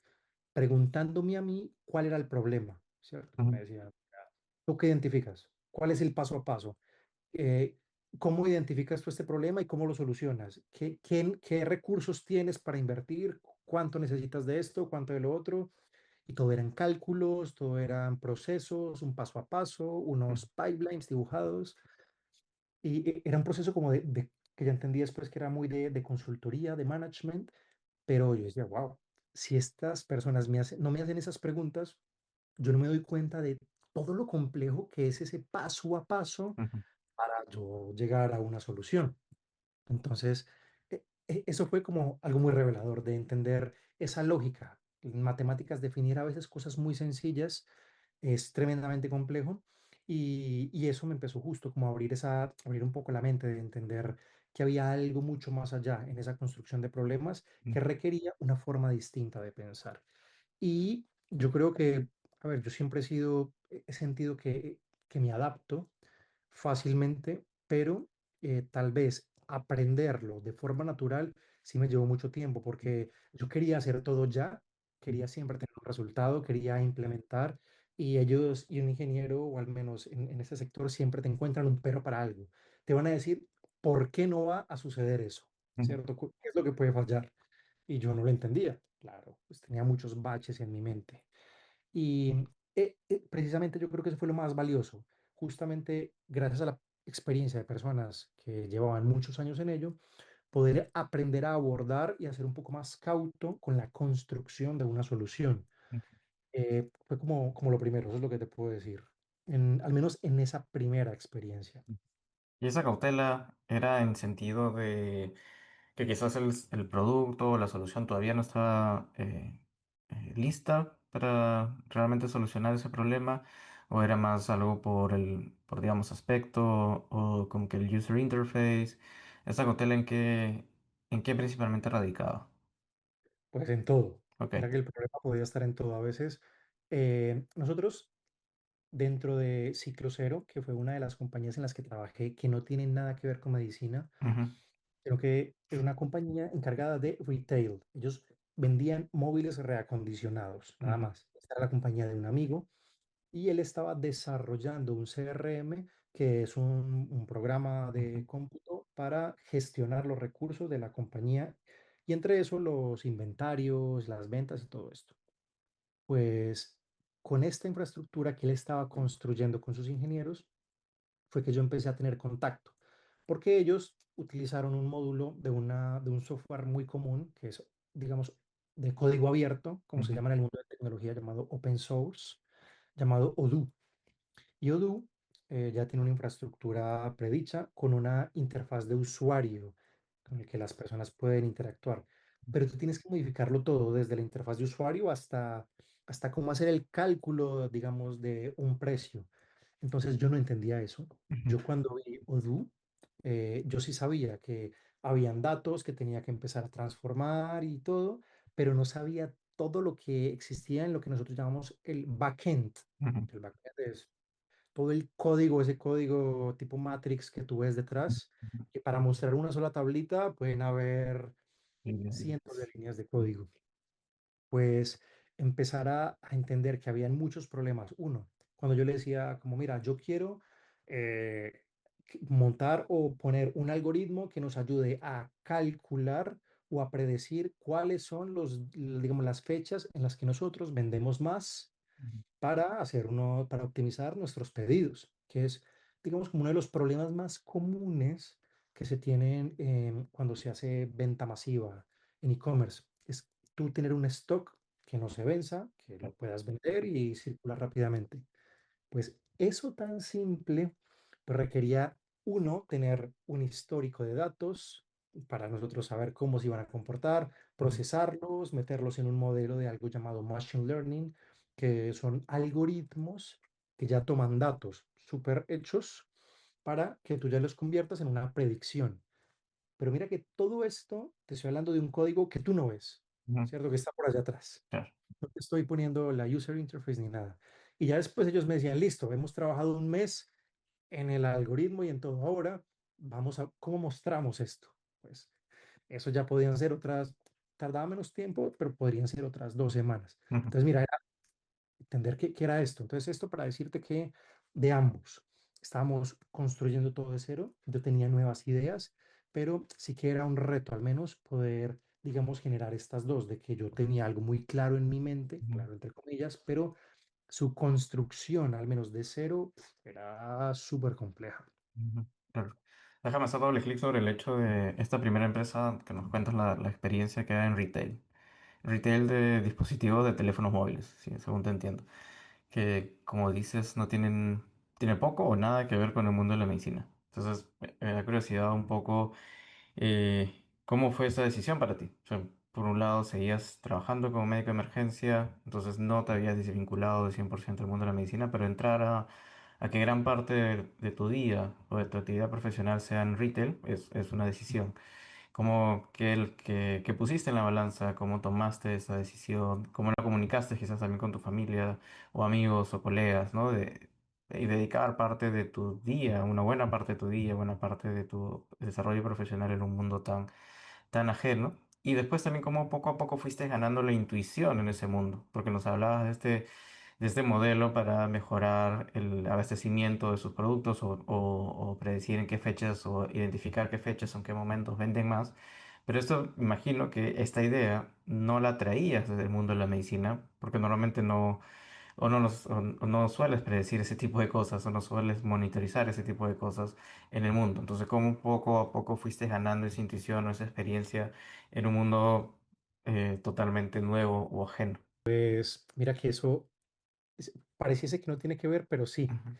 S1: preguntándome a mí cuál era el problema, ¿cierto? Me
S2: Ujú,
S1: decían, ¿tú qué identificas? ¿Cuál es el paso a paso? eh, ¿Cómo identificas tú este problema y cómo lo solucionas? ¿Qué recursos tienes para invertir? ¿Cuánto necesitas de esto? ¿Cuánto de lo otro? Y todo eran cálculos, todo eran procesos, un paso a paso,
S2: ujú,
S1: unos pipelines dibujados. Y era un proceso como que ya entendí después que era muy de consultoría, de management, pero yo decía, wow, si estas personas no me hacen esas preguntas, yo no me doy cuenta de todo lo complejo que es ese paso a paso
S2: ujú,
S1: para yo llegar a una solución. Entonces, eso fue como algo muy revelador de entender esa lógica. En matemáticas, definir a veces cosas muy sencillas es tremendamente complejo y eso me empezó justo como a abrir un poco la mente de entender que había algo mucho más allá en esa construcción de problemas que
S2: ujú,
S1: requería una forma distinta de pensar. Y yo creo que, a ver, yo siempre he sentido que me adapto fácilmente, pero tal vez aprenderlo de forma natural sí me llevó mucho tiempo porque yo quería hacer todo ya,
S2: ujú,
S1: quería siempre tener un resultado, quería implementar y ellos y un ingeniero, o al menos en este sector, siempre te encuentran un pero para algo. Te van a decir, ¿por qué no va a suceder eso?
S2: ujú,
S1: ¿Cierto? ¿Qué es lo que puede fallar? Y yo no lo entendía, claro, pues tenía muchos baches en mi mente. Y precisamente yo creo que eso fue lo más valioso, justamente gracias a la experiencia de personas que llevaban muchos años en ello, poder aprender a abordar y a ser un poco más cauto con la construcción de una solución. Fue como lo primero, eso es lo que te puedo decir, al menos en esa primera experiencia.
S2: ujú. Y esa cautela era en sentido de que quizás el producto o la solución todavía no estaba lista para realmente solucionar ese problema, o era más algo por digamos, aspecto o como que el user interface. Esa cautela en qué principalmente radicaba.
S1: Pues en todo, era
S2: Ok.
S1: que el problema podía estar en todo. A veces nosotros dentro de Ciclo Cero, que fue una de las compañías en las que trabajé, que no tienen nada que ver con medicina,
S2: Ujú,
S1: sino que era una compañía encargada de retail. Ellos vendían móviles reacondicionados, nada
S2: ujú,
S1: más. Esta era la compañía de un amigo y él estaba desarrollando un CRM, que es un programa
S2: ujú,
S1: de cómputo para gestionar los recursos de la compañía y entre eso los inventarios, las ventas y todo esto. Pues con esta infraestructura que él estaba construyendo con sus ingenieros, fue que yo empecé a tener contacto, porque ellos utilizaron un módulo de un software muy común, que es, digamos, de código abierto, como se
S2: ujú,
S1: llama en el mundo de tecnología, llamado open source, llamado Odoo. Y Odoo ya tiene una infraestructura predicha con una interfaz de usuario con el que las personas pueden interactuar. Pero tú tienes que modificarlo todo, desde la interfaz de usuario hasta cómo hacer el cálculo, digamos, de un precio. Entonces yo no entendía eso.
S2: Ujú,
S1: Yo cuando vi Odoo, yo sí sabía que habían datos que tenía que empezar a transformar y todo, pero no sabía todo lo que existía en lo que nosotros llamamos el backend.
S2: ujú,
S1: El backend es todo el código, ese código tipo Matrix que tú ves detrás,
S2: ujú.
S1: que para mostrar una sola tablita pueden haber
S2: Sí, bien, bien.
S1: cientos de líneas de código. Pues empezar a entender que habían muchos problemas. Uno, cuando yo le decía como, mira, yo quiero montar o poner un algoritmo que nos ayude a calcular o a predecir cuáles son digamos, las fechas en las que nosotros vendemos más
S2: Ujú,
S1: para para optimizar nuestros pedidos, que es, digamos, como uno de los problemas más comunes que se tienen cuando se hace venta masiva en e-commerce. Es tú tener un stock que no se venza, que lo puedas vender y circular rápidamente. Pues eso tan simple pues requería uno tener un histórico de datos para nosotros saber cómo se iban a comportar,
S2: ujú,
S1: procesarlos, meterlos en un modelo de algo llamado machine learning, que son algoritmos que ya toman datos súper hechos para que tú ya los conviertas en una predicción. Pero mira que todo esto, te estoy hablando de un código que tú no ves,
S2: ujú.
S1: ¿cierto? Que está por allá atrás.
S2: Claro.
S1: No te estoy poniendo la user interface ni nada. Y ya después ellos me decían, listo, hemos trabajado un mes en el algoritmo y en todo. Ahora vamos a, ¿cómo mostramos esto? Pues eso ya podían ser otras, tardaba menos tiempo, pero podrían ser otras 2 semanas.
S2: Ujú,
S1: Entonces, mira, entender qué era esto. Entonces, esto para decirte que de ambos estábamos construyendo todo de cero. Yo tenía nuevas ideas, pero sí que era un reto al menos poder, digamos, generar estas dos, de que yo tenía algo muy claro en mi mente,
S2: ujú,
S1: claro, entre comillas, pero su construcción, al menos de cero, era súper compleja.
S2: ujú. Claro. Déjame hacer doble clic sobre el hecho de esta primera empresa que nos cuentas la experiencia que era en retail. Retail de dispositivos de teléfonos móviles, sí, según te entiendo. Que, como dices, no tiene poco o nada que ver con el mundo de la medicina. Entonces, me da curiosidad un poco cómo fue esa decisión para ti. O sea, por un lado, seguías trabajando como médico de emergencia, entonces no te habías desvinculado de 100% del mundo de la medicina, pero entrar a que gran parte de tu día o de tu actividad profesional sea en retail es una decisión. ¿Cómo que pusiste en la balanza? ¿Cómo tomaste esa decisión? ¿Cómo la comunicaste quizás también con tu familia o amigos o colegas, ¿no? Y dedicar parte de tu día, una buena parte de tu día, buena parte de tu desarrollo profesional en un mundo tan ajeno. Y después también cómo poco a poco fuiste ganando la intuición en ese mundo, porque nos hablabas de este modelo para mejorar el abastecimiento de sus productos o predecir en qué fechas o identificar qué fechas o en qué momentos venden más. Pero esto, imagino que esta idea no la traías desde el mundo de la medicina, porque normalmente o no sueles predecir ese tipo de cosas, o no sueles monitorizar ese tipo de cosas en el mundo. Entonces, ¿cómo poco a poco fuiste ganando esa intuición o esa experiencia en un mundo totalmente nuevo o ajeno?
S1: Pues mira que eso pareciese que no tiene que ver, pero sí.
S2: Ujú.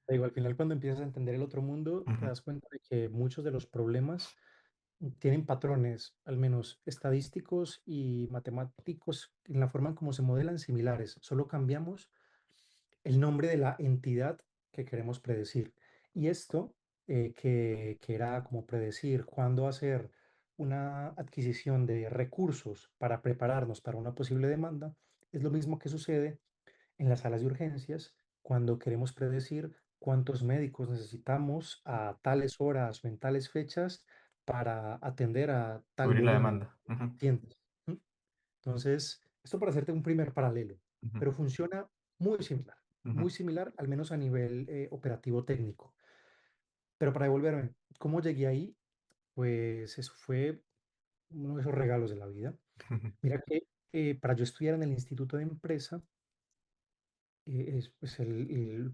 S1: Te digo, al final cuando empiezas a entender el otro mundo, te
S2: Ujú,
S1: das cuenta de que muchos de los problemas tienen patrones, al menos estadísticos y matemáticos, en la forma en cómo se modelan similares. Solo cambiamos el nombre de la entidad que queremos predecir. Y esto, que era como predecir cuándo hacer una adquisición de recursos para prepararnos para una posible demanda, es lo mismo que sucede en las salas de urgencias cuando queremos predecir cuántos médicos necesitamos a tales horas o en tales fechas para atender a tal
S2: cubrir la
S1: volumen
S2: demanda. Ujú,
S1: de pacientes. ¿M? Entonces, esto para hacerte un primer paralelo,
S2: ujú,
S1: pero funciona
S2: ujú,
S1: muy similar, al menos a nivel operativo técnico. Pero para devolverme, ¿cómo llegué ahí? Pues eso fue uno de esos regalos de la vida.
S2: ujú,
S1: Mira que para yo estudiar en el Instituto de Empresa, pues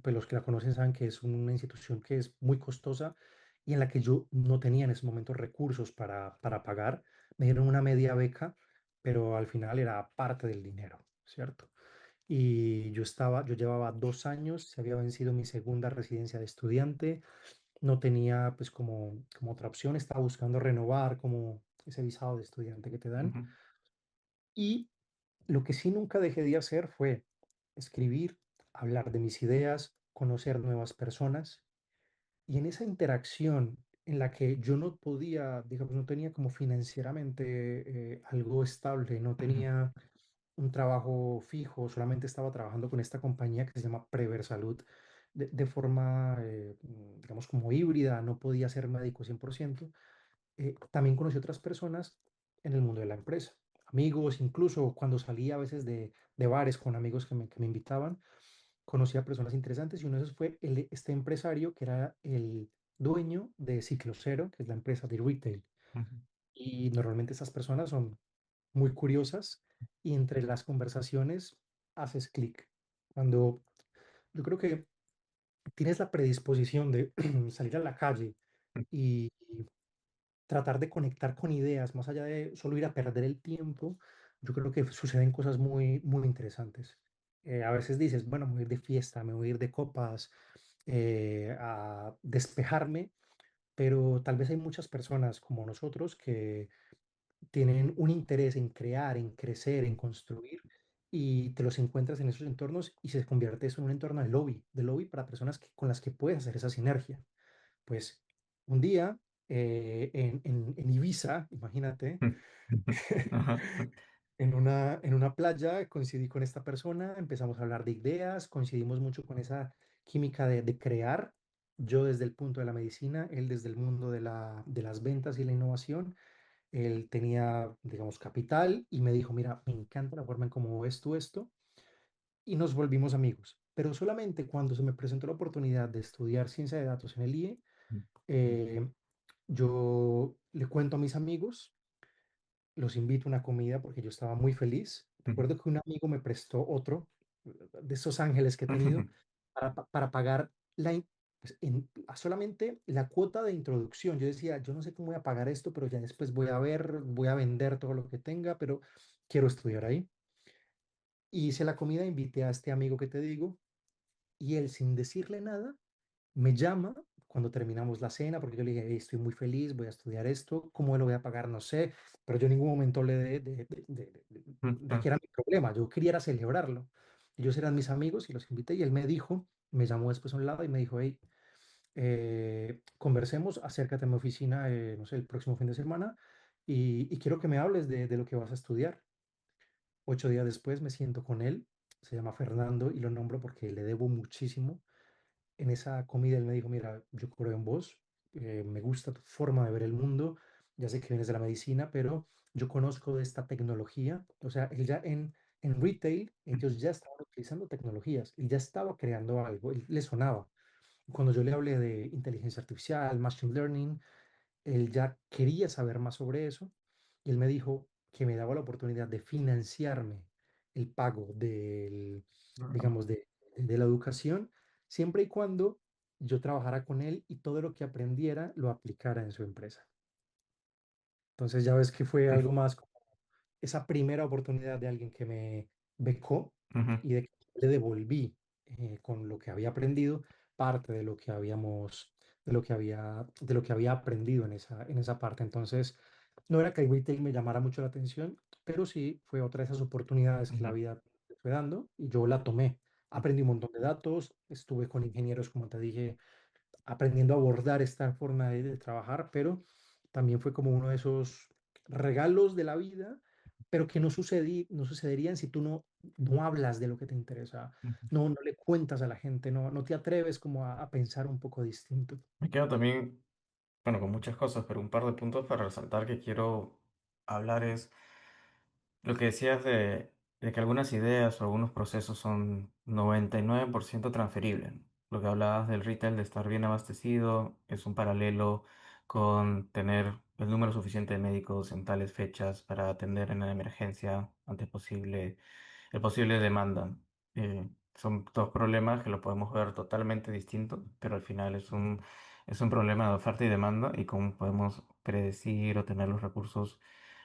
S1: pues los que la conocen saben que es una institución que es muy costosa y en la que yo no tenía en ese momento recursos para pagar. Me dieron una media beca, pero al final era parte del dinero, ¿cierto? Y yo llevaba 2 años, se había vencido mi segunda residencia de estudiante, no tenía pues como otra opción, estaba buscando renovar como ese visado de estudiante que te dan.
S2: ujú,
S1: Y lo que sí nunca dejé de hacer fue escribir, hablar de mis ideas. conocer nuevas personas. Y en esa interacción en la que yo no podía, digamos, no tenía como financieramente algo estable, no
S2: Ujú,
S1: tenía un trabajo fijo, solamente estaba trabajando con esta compañía que se llama Prever Salud de forma, digamos, como híbrida, no podía ser médico 100%. También conocí otras personas en el mundo de la empresa, amigos, incluso cuando salía a veces de bares con amigos que me invitaban, conocí a personas interesantes y uno de esos fue este empresario que era el dueño de Ciclo Cero, que es la empresa de retail.
S2: ujú,
S1: Y normalmente estas personas son muy curiosas y entre las conversaciones haces clic. Cuando yo creo que tienes la predisposición de salir a la calle y tratar de conectar con ideas, más allá de solo ir a perder el tiempo, yo creo que suceden cosas muy, muy interesantes. A veces dices, bueno, me voy a ir de fiesta, me voy a ir de copas, a despejarme, pero tal vez hay muchas personas como nosotros que tienen un interés en crear, en crecer, en construir, y te los encuentras en esos entornos y se convierte eso en un entorno de lobby para personas con las que puedes hacer esa sinergia. Pues un día en Ibiza, imagínate,
S2: ujú, ajá,
S1: en una playa coincidí con esta persona, empezamos a hablar de ideas, coincidimos mucho con esa química de crear, yo desde el punto de la medicina, él desde el mundo de las ventas y la innovación. Él tenía, digamos, capital y me dijo, mira, me encanta la forma en cómo ves tú esto, y nos volvimos amigos. Pero solamente cuando se me presentó la oportunidad de estudiar ciencia de datos en el IE, eh, yo le cuento a mis amigos, los invito a una comida porque yo estaba muy feliz. Recuerdo que un amigo me prestó otro de esos ángeles que he tenido
S2: ujú,
S1: para pagar pues, solamente la cuota de introducción. Yo decía, yo no sé cómo voy a pagar esto, pero ya después voy a ver, voy a vender todo lo que tenga, pero quiero estudiar ahí. Hice la comida, invité a este amigo que te digo, y él sin decirle nada me llama cuando terminamos la cena, porque yo le dije: "Hey, estoy muy feliz, voy a estudiar esto, ¿cómo lo voy a pagar? No sé", pero yo en ningún momento hablé de que era mi problema, yo quería era celebrarlo. Ellos eran mis amigos y los invité y él me dijo, me llamó después a un lado y me dijo: "Hey, conversemos, acércate a mi oficina, no sé, el próximo fin de semana y quiero que me hables de lo que vas a estudiar". 8 días después me siento con él, se llama Fernando y lo nombro porque le debo muchísimo. En esa comida él me dijo, mira, yo creo en vos, me gusta tu forma de ver el mundo, ya sé que vienes de la medicina, pero yo conozco de esta tecnología, o sea, él ya en retail, ellos ya estaban utilizando tecnologías, él ya estaba creando algo, él le sonaba. Cuando yo le hablé de inteligencia artificial, machine learning, él ya quería saber más sobre eso y él me dijo que me daba la oportunidad de financiarme el pago digamos, de la educación, siempre y cuando yo trabajara con él y todo lo que aprendiera lo aplicara en su empresa. Entonces ya ves que fue algo más como esa primera oportunidad de alguien que me becó
S2: ujú,
S1: y de que le devolví con lo que había aprendido parte de lo que de lo que había aprendido en esa parte. Entonces, no era que el retail me llamara mucho la atención, pero sí fue otra de esas oportunidades que la
S2: ujú,
S1: vida me fue dando y yo la tomé. Aprendí un montón de datos, estuve con ingenieros, como te dije, aprendiendo a abordar esta forma de trabajar, pero también fue como uno de esos regalos de la vida, pero que no sucederían si tú no hablas de lo que te interesa,
S2: ujú.
S1: no le cuentas a la gente, no te atreves como a pensar un poco distinto.
S2: Me quedo también, bueno, con muchas cosas, pero un par de puntos para resaltar que quiero hablar es lo que decías de que algunas ideas o algunos procesos son 99% transferibles. Lo que hablabas del retail, de estar bien abastecido, es un paralelo con tener el número suficiente de médicos en tales fechas para atender en la emergencia antes posible, el posible demanda. Son dos problemas que lo podemos ver totalmente distintos, pero al final es un problema de oferta y demanda y cómo podemos predecir o tener los recursos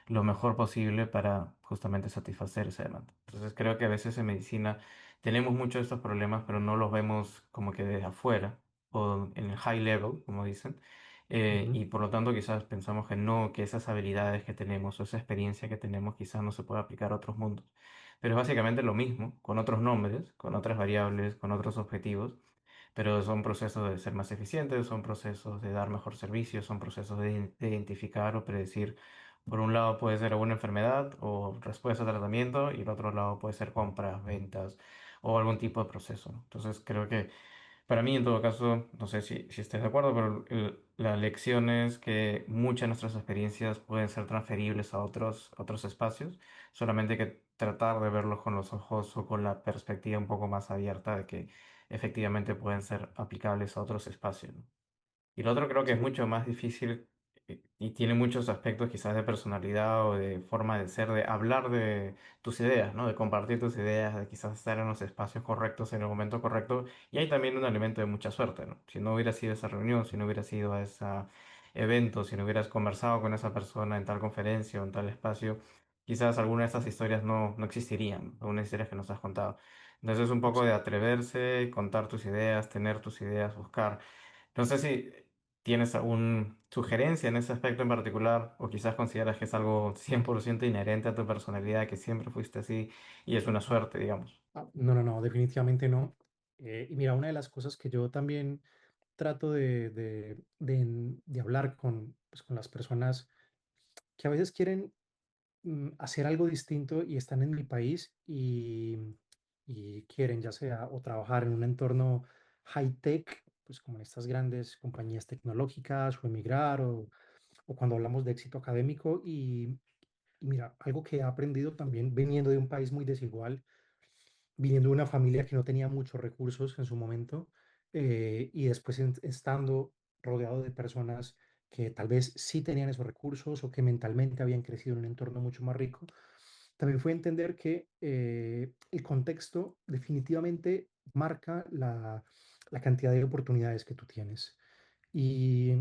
S2: lo mejor posible para justamente satisfacer esa demanda. Entonces creo que a veces en medicina tenemos muchos de estos problemas, pero no los vemos como que desde afuera o en el high level, como dicen.
S1: Ujú.
S2: Y por lo tanto quizás pensamos que no, que esas habilidades que tenemos o esa experiencia que tenemos quizás no se puede aplicar a otros mundos. Pero es básicamente lo mismo, con otros nombres, con otras variables, con otros objetivos, pero son procesos de ser más eficientes, son procesos de dar mejor servicio, son procesos de identificar o predecir. Por un lado puede ser alguna enfermedad o respuesta a tratamiento y el otro lado puede ser compras, ventas o algún tipo de proceso. Entonces creo que para mí, en todo caso, no sé si estés de acuerdo, pero la lección es que muchas de nuestras experiencias pueden ser transferibles a otros espacios, solamente hay que tratar de verlos con los ojos o con la perspectiva un poco más abierta de que efectivamente pueden ser aplicables a otros espacios, ¿no? Y lo otro creo que es
S1: Sí,
S2: mucho más difícil y tiene muchos aspectos quizás de personalidad o de forma de ser, de hablar de tus ideas, ¿no? De compartir tus ideas, de quizás estar en los espacios correctos en el momento correcto. Y hay también un elemento de mucha suerte, ¿no? Si no hubiera sido esa reunión, si no hubiera sido a ese evento, si no hubieras conversado con esa persona en tal conferencia o en tal espacio, quizás alguna de estas historias no existirían, algunas historias que nos has contado. Entonces es un poco de atreverse, contar tus ideas, tener tus ideas, buscar. No sé si tienes alguna sugerencia en ese aspecto en particular o quizás consideras que es algo 100% inherente a tu personalidad, que siempre fuiste así y es una suerte, digamos.
S1: no, no, no, definitivamente no. Y mira, una de las cosas que yo también trato de hablar con, pues, con las personas que a veces quieren hacer algo distinto y están en mi país y quieren ya sea o trabajar en un entorno high tech, pues como en estas grandes compañías tecnológicas o emigrar o cuando hablamos de éxito académico y mira, algo que he aprendido también viniendo de un país muy desigual, viniendo de una familia que no tenía muchos recursos en su momento y después estando rodeado de personas que tal vez sí tenían esos recursos o que mentalmente habían crecido en un entorno mucho más rico, también fue entender que el contexto definitivamente marca la cantidad de oportunidades que tú tienes. Y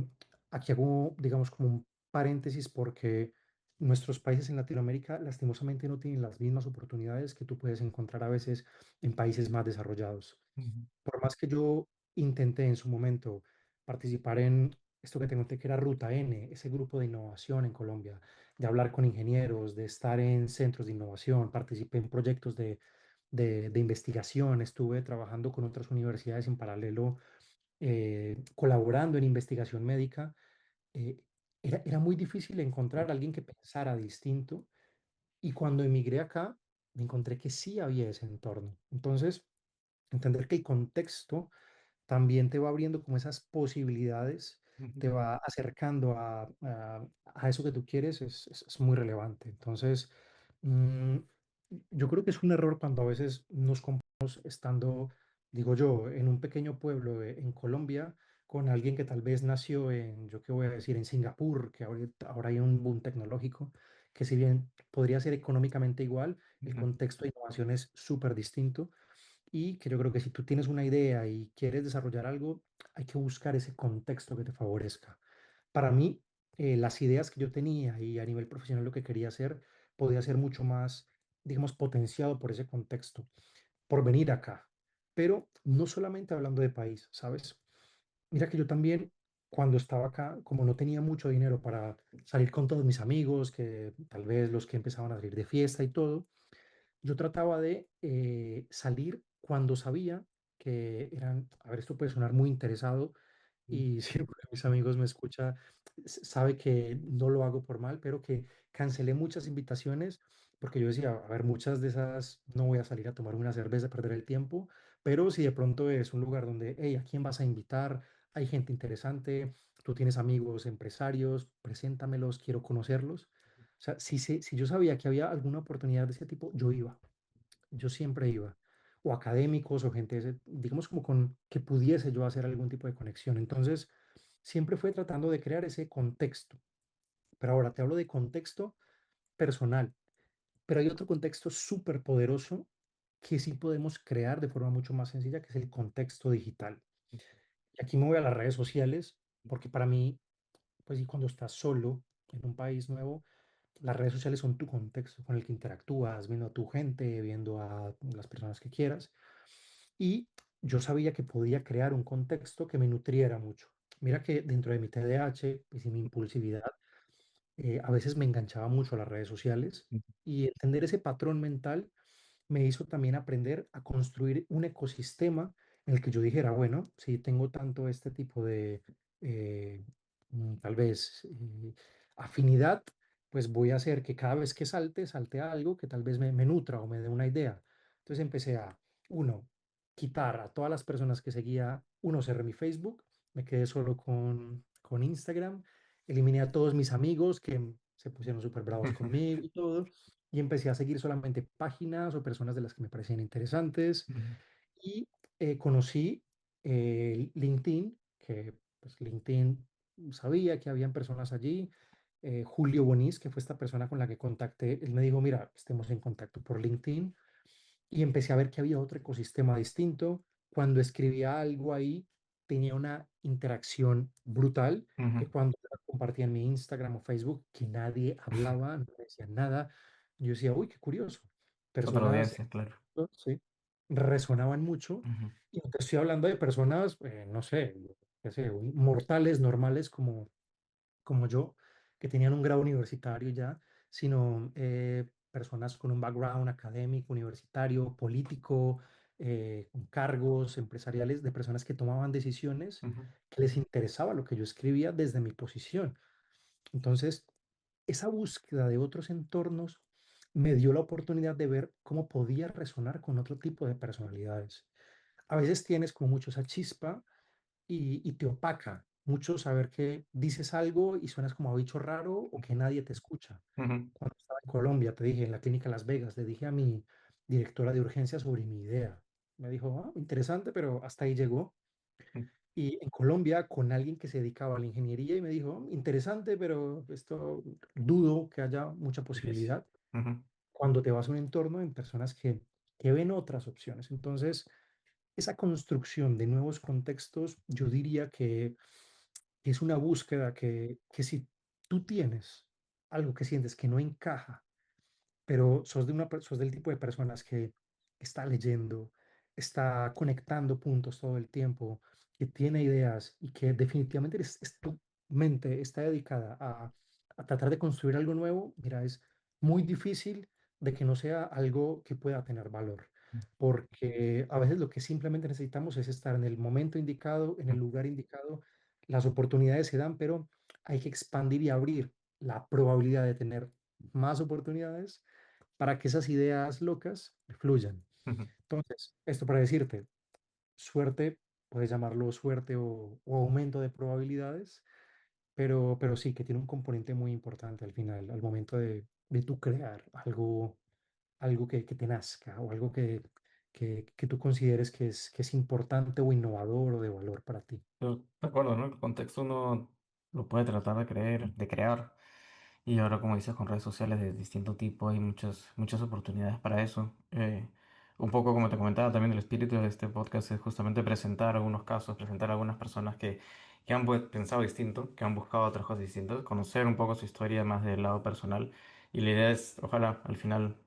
S1: aquí hago, digamos, como un paréntesis porque nuestros países en Latinoamérica lastimosamente no tienen las mismas oportunidades que tú puedes encontrar a veces en países más desarrollados.
S2: Ujú,
S1: Por más que yo intenté en su momento participar en esto que te conté que era Ruta N, ese grupo de innovación en Colombia, de hablar con ingenieros, de estar en centros de innovación, participé en proyectos de investigación, estuve trabajando con otras universidades en paralelo, colaborando en investigación médica. eh, era muy difícil encontrar a alguien que pensara distinto y cuando emigré acá, me encontré que sí había ese entorno. Entonces, entender que el contexto también te va abriendo como esas posibilidades,
S2: ujú,
S1: te va acercando a eso que tú quieres, es muy relevante. Entonces, mm, yo creo que es un error cuando a veces nos comparamos estando, digo yo, en un pequeño pueblo en Colombia con alguien que tal vez nació en, yo qué voy a decir, en Singapur, que ahora hay un boom tecnológico, que si bien podría ser económicamente igual, el
S2: ujú,
S1: contexto de innovación es súper distinto y que yo creo que si tú tienes una idea y quieres desarrollar algo, hay que buscar ese contexto que te favorezca. Para mí, las ideas que yo tenía y a nivel profesional lo que quería hacer podía ser mucho más, digamos, potenciado por ese contexto, por venir acá. Pero no solamente hablando de país, ¿sabes? Mira que yo también, cuando estaba acá, como no tenía mucho dinero para salir con todos mis amigos, que tal vez los que empezaban a salir de fiesta y todo, yo trataba de salir cuando sabía que eran, a ver, esto puede sonar muy interesado y si uno de mis amigos me escucha, sabe que no lo hago por mal, pero que cancelé muchas invitaciones porque yo decía, a ver, muchas de esas no voy a salir a tomar una cerveza, a perder el tiempo, pero si de pronto es un lugar donde, hey, ¿a quién vas a invitar? Hay gente interesante, tú tienes amigos empresarios, preséntamelos, quiero conocerlos. O sea, si yo sabía que había alguna oportunidad de ese tipo, yo iba, yo siempre iba. O académicos o gente, digamos como con que pudiese yo hacer algún tipo de conexión. Entonces, siempre fue tratando de crear ese contexto. Pero ahora te hablo de contexto personal, pero hay otro contexto súper poderoso que sí podemos crear de forma mucho más sencilla, que es el contexto digital. Y aquí me voy a las redes sociales, porque para mí, pues y cuando estás solo en un país nuevo, las redes sociales son tu contexto con el que interactúas, viendo a tu gente, viendo a las personas que quieras. Y yo sabía que podía crear un contexto que me nutriera mucho. Mira que dentro de mi TDAH pues, y mi impulsividad, a veces me enganchaba mucho a las redes sociales y entender ese patrón mental me hizo también aprender a construir un ecosistema en el que yo dijera, bueno, si tengo tanto este tipo de, eh, tal vez, afinidad, pues voy a hacer que cada vez que salte algo que tal vez me nutra o me dé una idea. Entonces empecé a, uno, quitar a todas las personas que seguía, uno, cerré mi Facebook, me quedé solo con Instagram, eliminé a todos mis amigos que se pusieron súper bravos conmigo y todo, y empecé a seguir solamente páginas o personas de las que me parecían interesantes.
S2: Ujú,
S1: Y conocí LinkedIn, que pues LinkedIn sabía que habían personas allí. Julio Bonis, que fue esta persona con la que contacté, él me dijo, mira, estemos en contacto por LinkedIn y empecé a ver que había otro ecosistema distinto. Cuando escribía algo ahí, tenía una interacción brutal, que
S2: ujú.
S1: cuando la compartía en mi Instagram o Facebook, que nadie hablaba, no decía nada, yo decía, uy, qué curioso.
S2: Otra
S1: Personas,
S2: audiencia, claro.
S1: sí, resonaban mucho.
S2: Ujú,
S1: Y no te estoy hablando de personas, no sé, qué sé, mortales, normales como yo, que tenían un grado universitario ya, sino personas con un background académico, universitario, político, con cargos empresariales, de personas que tomaban decisiones
S2: ujú,
S1: que les interesaba lo que yo escribía desde mi posición. Entonces, esa búsqueda de otros entornos me dio la oportunidad de ver cómo podía resonar con otro tipo de personalidades. A veces tienes como mucho esa chispa y te opaca mucho saber que dices algo y suenas como a bicho raro o que nadie te escucha.
S2: ujú,
S1: Cuando estaba en Colombia, te dije, en la clínica Las Vegas, le dije a mi directora de urgencia sobre mi idea. Me dijo, "Ah, interesante, pero hasta ahí llegó".
S2: ujú.
S1: Y en Colombia, con alguien que se dedicaba a la ingeniería y me dijo, interesante, pero esto dudo que haya mucha
S2: Difícil.
S1: posibilidad
S2: Ujú,
S1: cuando te vas a un entorno en personas que ven otras opciones. Entonces, esa construcción de nuevos contextos, yo diría que es una búsqueda que si tú tienes algo que sientes que no encaja, pero sos del tipo de personas que está leyendo, está conectando puntos todo el tiempo, que tiene ideas y que definitivamente tu mente está dedicada a tratar de construir algo nuevo, mira, es muy difícil de que no sea algo que pueda tener valor, porque a veces lo que simplemente necesitamos es estar en el momento indicado, en el
S2: ujú,
S1: lugar indicado, las oportunidades se dan, pero hay que expandir y abrir la probabilidad de tener más oportunidades para que esas ideas locas fluyan.
S2: ujú.
S1: Entonces, esto para decirte, suerte, puedes llamarlo suerte o aumento de probabilidades, pero sí que tiene un componente muy importante al final, al momento de tú crear algo que te nazca o algo que tú consideres que es importante o innovador o de valor para ti.
S2: Pero, de acuerdo, ¿no? El contexto uno lo puede tratar de creer, de crear. Y ahora, como dices, con redes sociales de distinto tipo hay muchas oportunidades para eso. Un poco como te comentaba, también el espíritu de este podcast es justamente presentar algunos casos, presentar algunas personas que han pensado distinto, que han buscado otras cosas distintas, conocer un poco su historia más del lado personal. Y la idea es, ojalá al final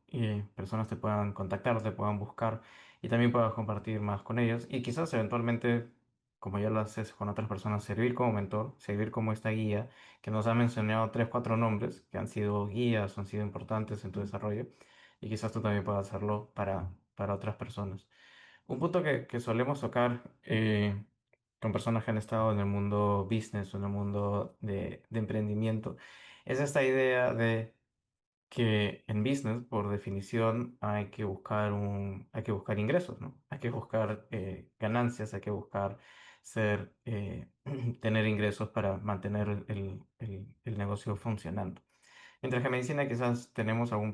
S2: personas te puedan contactar, te puedan buscar y también puedas compartir más con ellos. Y quizás eventualmente, como ya lo haces con otras personas, servir como mentor, servir como esta guía que nos ha mencionado tres, cuatro nombres que han sido guías, han sido importantes en tu desarrollo y quizás tú también puedas hacerlo para otras personas. Un punto que solemos tocar con personas que han estado en el mundo business o en el mundo de emprendimiento es esta idea de que en business, por definición, hay que buscar ingresos, ¿no? Hay que buscar ganancias, hay que buscar tener ingresos para mantener el negocio funcionando. Mientras que en medicina quizás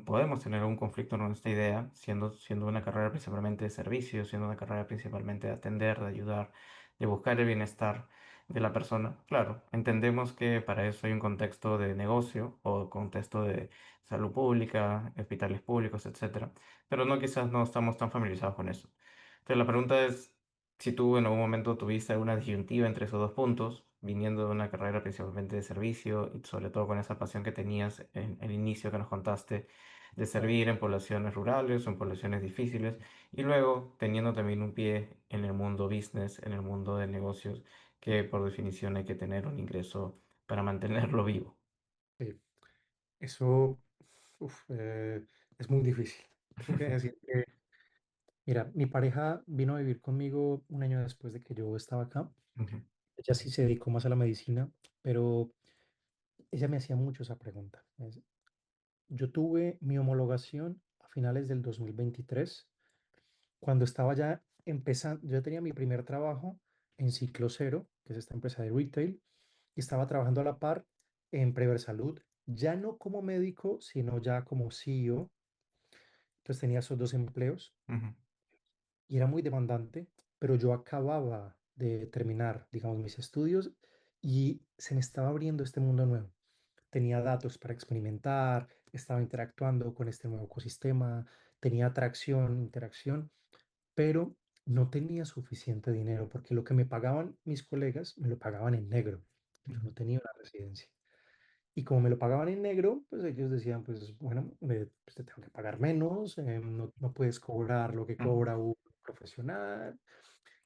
S2: podemos tener algún conflicto con esta idea, siendo una carrera principalmente de servicio, siendo una carrera principalmente de atender, de ayudar, de buscar el bienestar de la persona. Claro, entendemos que para eso hay un contexto de negocio o contexto de salud pública, hospitales públicos, etcétera, pero no quizás no estamos tan familiarizados con eso. Entonces la pregunta es si tú en algún momento tuviste alguna disyuntiva entre esos dos puntos, viniendo de una carrera principalmente de servicio y sobre todo con esa pasión que tenías en el inicio que nos contaste de
S1: Claro.
S2: servir en poblaciones rurales o en poblaciones difíciles y luego teniendo también un pie en el mundo business, en el mundo de negocios, que por definición hay que tener un ingreso para mantenerlo vivo.
S1: Sí, eso uf, es muy difícil. Tengo que decir Mira, mi pareja vino a vivir conmigo un año después de que yo estaba acá.
S2: Ujú,
S1: Ella sí se dedicó más a la medicina, pero ella me hacía mucho esa pregunta. Yo tuve mi homologación a finales del 2023, cuando estaba ya empezando, yo tenía mi primer trabajo en Ciclo Cero, que es esta empresa de retail, y estaba trabajando a la par en Prever Salud, ya no como médico, sino ya como CEO. Entonces tenía esos dos empleos
S2: ujú,
S1: y era muy demandante, pero yo acababa de terminar, digamos, mis estudios y se me estaba abriendo este mundo nuevo. Tenía datos para experimentar, estaba interactuando con este nuevo ecosistema, tenía atracción, interacción, pero no tenía suficiente dinero porque lo que me pagaban mis colegas me lo pagaban en negro. Yo
S2: ujú,
S1: no tenía una residencia. Y como me lo pagaban en negro, pues ellos decían, pues bueno, pues te tengo que pagar menos, no, no puedes cobrar lo que
S2: ujú,
S1: cobra un profesional.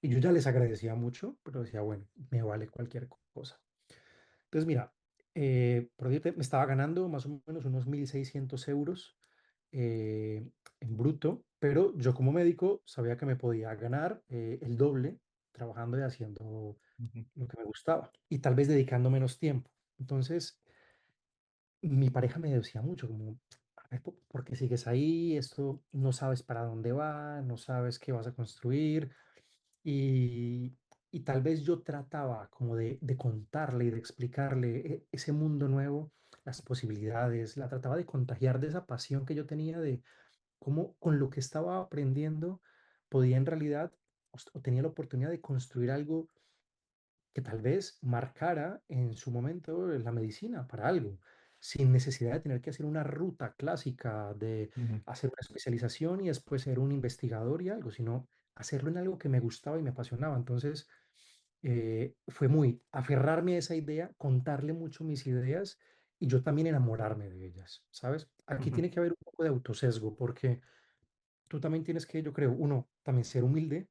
S1: Y yo ya les agradecía mucho, pero decía, bueno, me vale cualquier cosa. Entonces, mira, por decirte, me estaba ganando más o menos unos 1.600 euros en bruto, pero yo como médico sabía que me podía ganar el doble trabajando y haciendo
S2: ujú,
S1: lo que me gustaba y tal vez dedicando menos tiempo. Entonces, mi pareja me decía mucho como, a ver, ¿por qué sigues ahí? Esto no sabes para dónde va, no sabes qué vas a construir. Y, y tal vez yo trataba como de contarle y de explicarle ese mundo nuevo, las posibilidades, la trataba de contagiar de esa pasión que yo tenía de cómo con lo que estaba aprendiendo podía en realidad o tenía la oportunidad de construir algo que tal vez marcara en su momento la medicina para algo, sin necesidad de tener que hacer una ruta clásica de
S2: ujú,
S1: hacer una especialización y después ser un investigador y algo, sino hacerlo en algo que me gustaba y me apasionaba. Entonces, fue muy aferrarme a esa idea, contarle mucho mis ideas y yo también enamorarme de ellas, ¿sabes? Aquí
S2: ujú,
S1: tiene que haber un poco de autosesgo porque tú también tienes que, yo creo, uno, también ser humilde.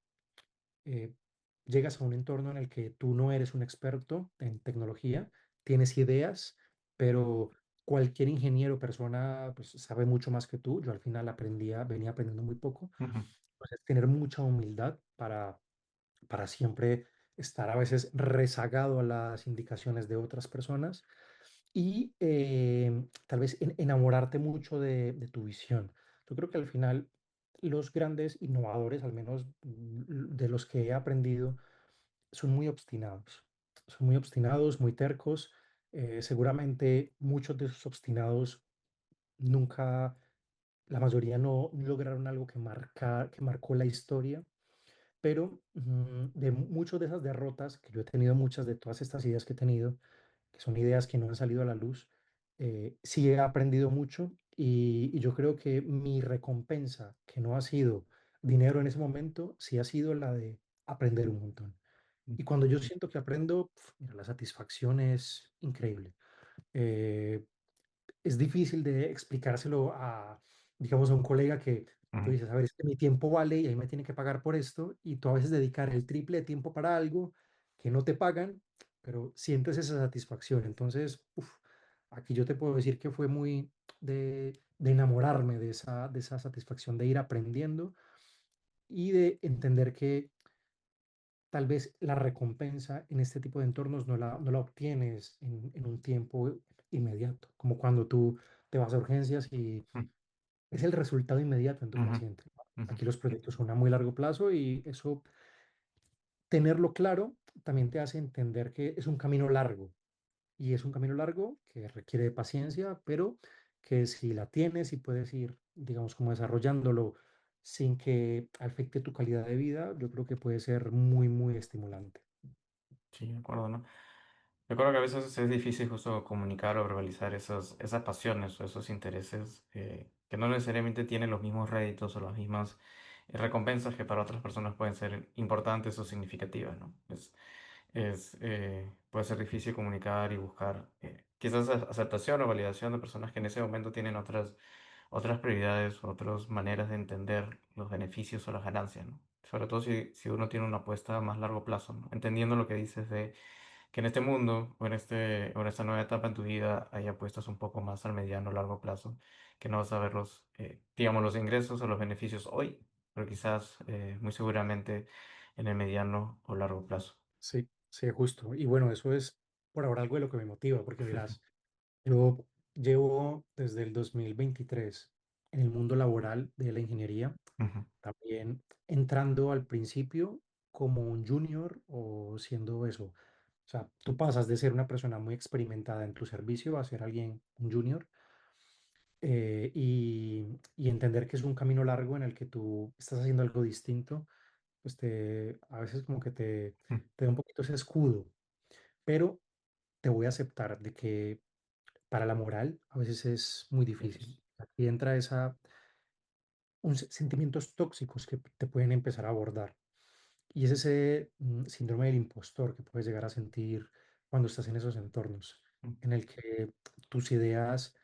S1: eh, Llegas a un entorno en el que tú no eres un experto en tecnología, tienes ideas, pero cualquier ingeniero o persona pues, sabe mucho más que tú. Yo al final venía aprendiendo muy poco.
S2: ujú,
S1: Entonces, tener mucha humildad para siempre estar a veces rezagado a las indicaciones de otras personas y tal vez enamorarte mucho de tu visión. Yo creo que al final los grandes innovadores, al menos de los que he aprendido, son muy obstinados. Son muy obstinados, muy tercos. Seguramente muchos de esos obstinados nunca, la mayoría no lograron algo que marcó la historia, pero de muchas de esas derrotas, que yo he tenido muchas de todas estas ideas que he tenido, que son ideas que no han salido a la luz, sí he aprendido mucho y yo creo que mi recompensa, que no ha sido dinero en ese momento, sí ha sido la de aprender un montón. Y cuando yo siento que aprendo, mira, la satisfacción es increíble. Eh, es difícil de explicárselo a, digamos, a un colega que tú
S2: ujú,
S1: dices, a ver, es que mi tiempo vale y ahí me tiene que pagar por esto, y tú a veces dedicar el triple de tiempo para algo que no te pagan, pero sientes esa satisfacción. Entonces, aquí yo te puedo decir que fue muy de enamorarme de esa satisfacción de ir aprendiendo y de entender que tal vez la recompensa en este tipo de entornos no la obtienes en un tiempo inmediato, como cuando tú te vas a urgencias y es el resultado inmediato en tu
S2: ujú,
S1: paciente.
S2: ujú,
S1: Aquí los proyectos son a muy largo plazo y eso, tenerlo claro, también te hace entender que es un camino largo y es un camino largo que requiere de paciencia, pero que si la tienes y puedes ir, digamos, como desarrollándolo sin que afecte tu calidad de vida, yo creo que puede ser muy, muy estimulante.
S2: sí, de acuerdo, ¿no? Recuerdo que a veces es difícil justo comunicar o verbalizar esas pasiones o esos intereses que no necesariamente tienen los mismos réditos o las mismas recompensas que para otras personas pueden ser importantes o significativas, ¿no? Puede ser difícil comunicar y buscar quizás aceptación o validación de personas que en ese momento tienen otras prioridades, otras maneras de entender los beneficios o las ganancias, ¿no? Sobre todo si uno tiene una apuesta a más largo plazo, ¿no? Entendiendo lo que dices de que en este mundo o en esta nueva etapa en tu vida hay apuestas un poco más al mediano o largo plazo, que no vas a ver digamos, los ingresos o los beneficios hoy, pero quizás, muy seguramente, en el mediano o largo plazo.
S1: Sí, sí, justo. Y bueno, eso es por ahora algo de lo que me motiva, porque verás, yo llevo desde el 2023 en el mundo laboral de la ingeniería,
S2: Ujú,
S1: también entrando al principio como un junior o siendo eso. O sea, tú pasas de ser una persona muy experimentada en tu servicio a ser alguien, un junior, y entender que es un camino largo en el que tú estás haciendo algo distinto, pues a veces como que
S2: ujú,
S1: te da un poquito ese escudo, pero te voy a aceptar de que para la moral a veces es muy
S2: difícil.
S1: difícil. Aquí entra sentimientos tóxicos que te pueden empezar a abordar. Y es ese síndrome del impostor que puedes llegar a sentir cuando estás en esos entornos,
S2: Ujú,
S1: en el que tus ideas,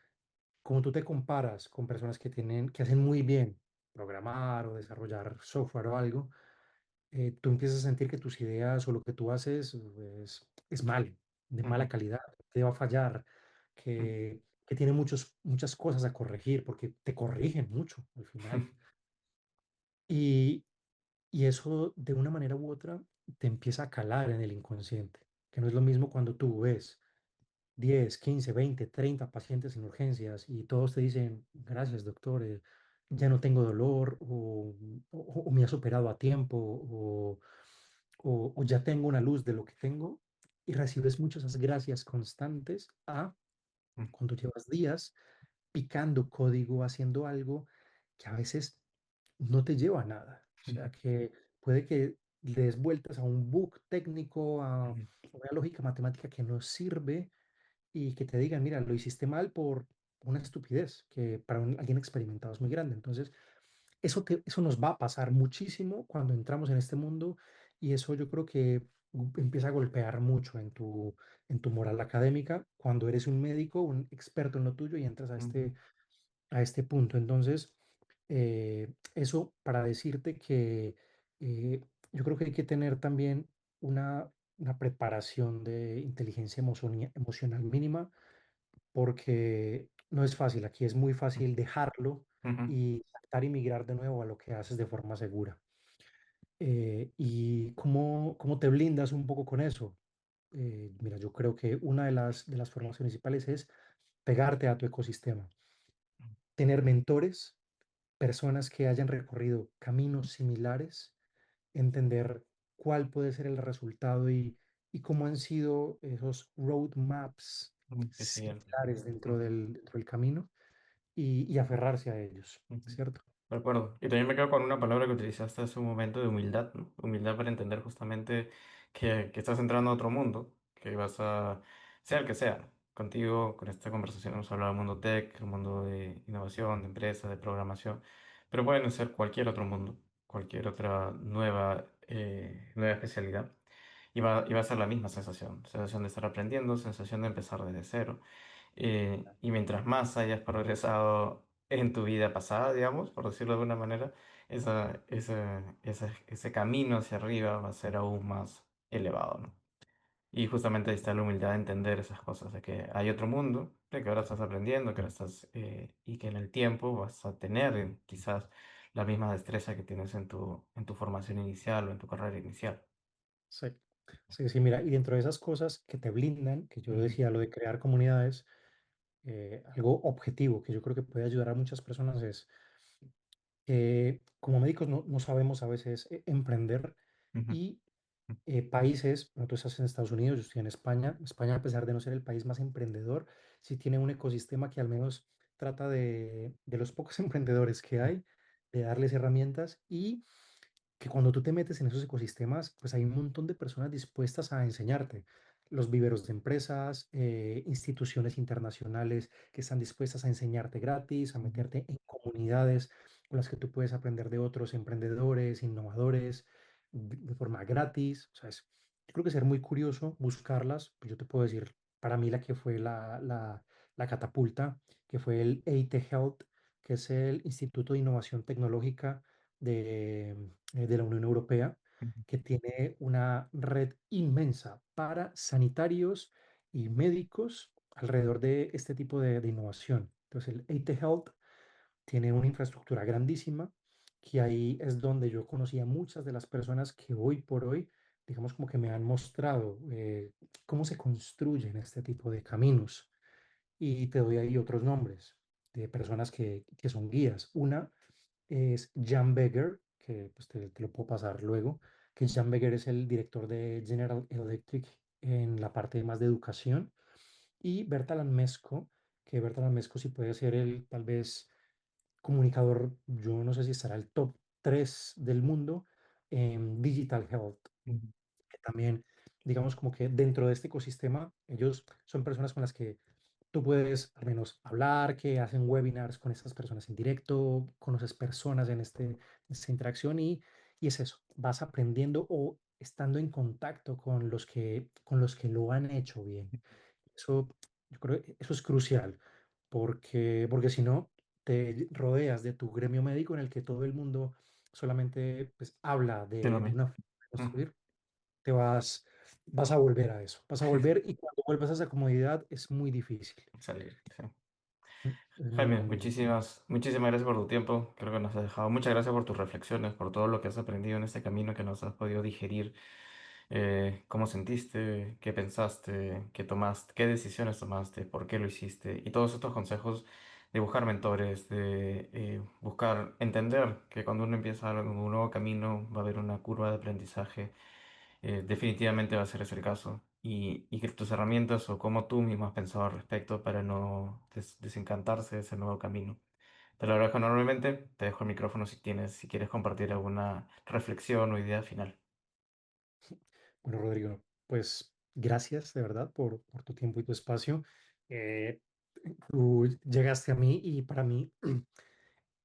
S1: como tú te comparas con personas que hacen muy bien programar o desarrollar software o algo, tú empiezas a sentir que tus ideas o lo que tú haces es mal, de mala
S2: ujú,
S1: calidad, te va a fallar,
S2: ujú,
S1: que tiene muchas cosas a corregir, porque te corrigen mucho al final. Y, y eso de una manera u otra te empieza a calar en el inconsciente, que no es lo mismo cuando tú ves 10, 15, 20, 30 pacientes en urgencias y todos te dicen, gracias doctor, ya no tengo dolor o me ha superado a tiempo o ya tengo una luz de lo que tengo y recibes muchas gracias constantes a
S2: ujú,
S1: cuando llevas días picando código, haciendo algo que a veces no te lleva a nada. O sea, que puede que le des vueltas a un bug técnico, a
S2: ujú,
S1: una lógica matemática que no sirve y que te digan, mira, lo hiciste mal por una estupidez que para alguien experimentado es muy grande. Entonces, eso nos va a pasar muchísimo cuando entramos en este mundo y eso yo creo que empieza a golpear mucho en tu moral académica cuando eres un médico, un experto en lo tuyo y entras
S2: ujú,
S1: a este punto. Entonces, eso para decirte que yo creo que hay que tener también una preparación de inteligencia emocional mínima porque no es fácil. Aquí es muy fácil dejarlo
S2: ujú,
S1: y saltar y migrar de nuevo a lo que haces de forma segura. ¿Y cómo te blindas un poco con eso? Mira, yo creo que una de las formas principales es pegarte a tu ecosistema, tener mentores, personas que hayan recorrido caminos similares, entender cuál puede ser el resultado y cómo han sido esos roadmaps
S2: ujú, que siguen.
S1: similares
S2: Ujú,
S1: dentro del camino y aferrarse a ellos,
S2: ujú.
S1: ¿cierto?
S2: De acuerdo. Y también me quedo con una palabra que utilizaste hace un momento de humildad, ¿no? Humildad para entender justamente que estás entrando a otro mundo, que vas a, sea el que sea. Contigo, con esta conversación hemos hablado del mundo tech, el mundo de innovación, de empresas, de programación, pero pueden ser cualquier otro mundo, cualquier otra nueva especialidad. Y va a ser la misma sensación, sensación de estar aprendiendo, sensación de empezar desde cero. Y mientras más hayas progresado en tu vida pasada, digamos, por decirlo de alguna manera, ese camino hacia arriba va a ser aún más elevado, ¿no? Y justamente ahí está la humildad de entender esas cosas, de que hay otro mundo, de que ahora estás aprendiendo, que ahora estás, y que en el tiempo vas a tener quizás la misma destreza que tienes en tu formación inicial o en tu carrera inicial.
S1: Sí, sí, sí, mira, y dentro de esas cosas que te blindan, que yo
S2: Ujú,
S1: decía, lo de crear comunidades, algo objetivo que yo creo que puede ayudar a muchas personas es que como médicos no sabemos a veces emprender
S2: ujú,
S1: y países, bueno, tú estás en Estados Unidos, yo estoy en España. España, a pesar de no ser el país más emprendedor, sí tiene un ecosistema que al menos trata de los pocos emprendedores que hay, de darles herramientas y que cuando tú te metes en esos ecosistemas, pues hay un montón de personas dispuestas a enseñarte. Los viveros de empresas, instituciones internacionales que están dispuestas a enseñarte gratis, a
S2: ujú,
S1: meterte en comunidades con las que tú puedes aprender de otros emprendedores, innovadores, de forma gratis. O sea, yo creo que ser muy curioso, buscarlas. Pues yo te puedo decir, para mí la que fue la catapulta, que fue el EIT Health, que es el Instituto de Innovación Tecnológica de la Unión Europea,
S2: ujú,
S1: que tiene una red inmensa para sanitarios y médicos alrededor de este tipo de innovación. Entonces, el AT Health tiene una infraestructura grandísima que ahí es donde yo conocí a muchas de las personas que hoy por hoy, digamos, como que me han mostrado cómo se construyen este tipo de caminos. Y te doy ahí otros nombres de personas que son guías. Una es Jan Beger, que pues, te lo puedo pasar luego, que Jan Beger es el director de General Electric en la parte más de educación, y Berta Lamesco, que Berta Lamesco sí puede ser el tal vez comunicador, yo no sé si estará el top 3 del mundo en Digital Health,
S2: Ujú.
S1: que también, digamos, como que dentro de este ecosistema, ellos son personas con las que tú puedes al menos hablar, que hacen webinars con estas personas en directo, conoces personas en esta interacción y es eso, vas aprendiendo o estando en contacto con los que lo han hecho bien. Eso, yo creo que eso es crucial, porque si no, te rodeas de tu gremio médico en el que todo el mundo solamente pues, habla
S2: De lo
S1: de
S2: mismo.
S1: una forma de
S2: Ujú.
S1: construir, te vas a volver a eso, vas a volver y cuando vuelvas a esa comodidad es muy difícil.
S2: Salir, sí.
S1: Es muy,
S2: Jaime,
S1: muy, muy difícil.
S2: muchísimas gracias por tu tiempo. Creo que nos has dejado. Muchas gracias por tus reflexiones, por todo lo que has aprendido en este camino, que nos has podido digerir. Cómo sentiste, qué pensaste, qué tomaste, qué decisiones tomaste, por qué lo hiciste. Y todos estos consejos de buscar mentores, de buscar entender que cuando uno empieza un nuevo camino va a haber una curva de aprendizaje. Definitivamente va a ser ese el caso. Y que tus herramientas o cómo tú mismo has pensado al respecto para no desencantarse de ese nuevo camino. Te lo agradezco enormemente. Te dejo el micrófono si tienes, si quieres compartir alguna reflexión o idea final.
S1: Bueno, Rodrigo, pues gracias de verdad por tu tiempo y tu espacio. Eh, Tú llegaste a mí y para mí,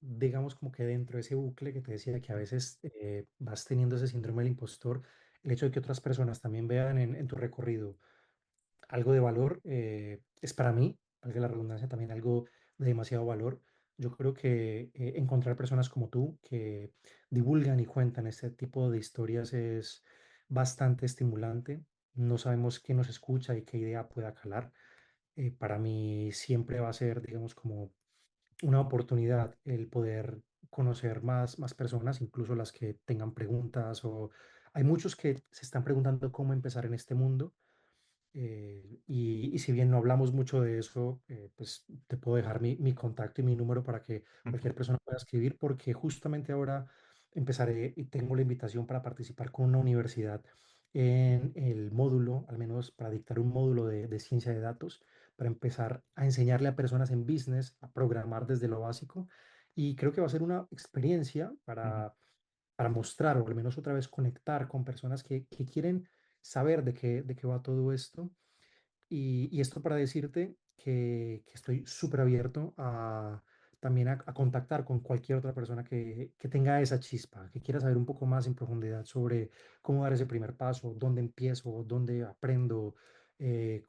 S1: digamos como que dentro de ese bucle que te decía que a veces vas teniendo ese síndrome del impostor, el hecho de que otras personas también vean en tu recorrido algo de valor, es para mí, valga la redundancia, también algo de demasiado valor. Yo creo que encontrar personas como tú que divulgan y cuentan este tipo de historias es bastante estimulante. No sabemos quién nos escucha y qué idea pueda calar. Para mí siempre va a ser, digamos, como una oportunidad el poder conocer más personas, incluso las que tengan preguntas o hay muchos que se están preguntando cómo empezar en este mundo y si bien no hablamos mucho de eso, pues te puedo dejar mi contacto y mi número para que
S2: Ujú,
S1: cualquier persona pueda escribir, porque justamente ahora empezaré y tengo la invitación para participar con una universidad en el módulo, al menos para dictar un módulo de ciencia de datos, para empezar a enseñarle a personas en business a programar desde lo básico. Y creo que va a ser una experiencia
S2: ujú.
S1: para mostrar o al menos otra vez conectar con personas que quieren saber de qué va todo esto y esto para decirte que estoy súper abierto a también a contactar con cualquier otra persona que tenga esa chispa, que quiera saber un poco más en profundidad sobre cómo dar ese primer paso, dónde empiezo, dónde aprendo, qué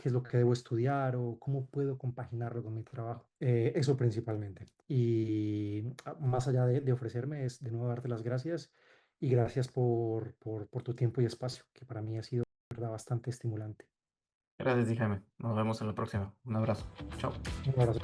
S1: es lo que debo estudiar o cómo puedo compaginarlo con mi trabajo. Eso principalmente. Y más allá de ofrecerme es de nuevo darte las gracias y gracias por tu tiempo y espacio, que para mí ha sido de verdad bastante estimulante.
S2: Gracias, Jaime. Nos vemos en la próxima. Un abrazo. Chao.
S1: Un abrazo.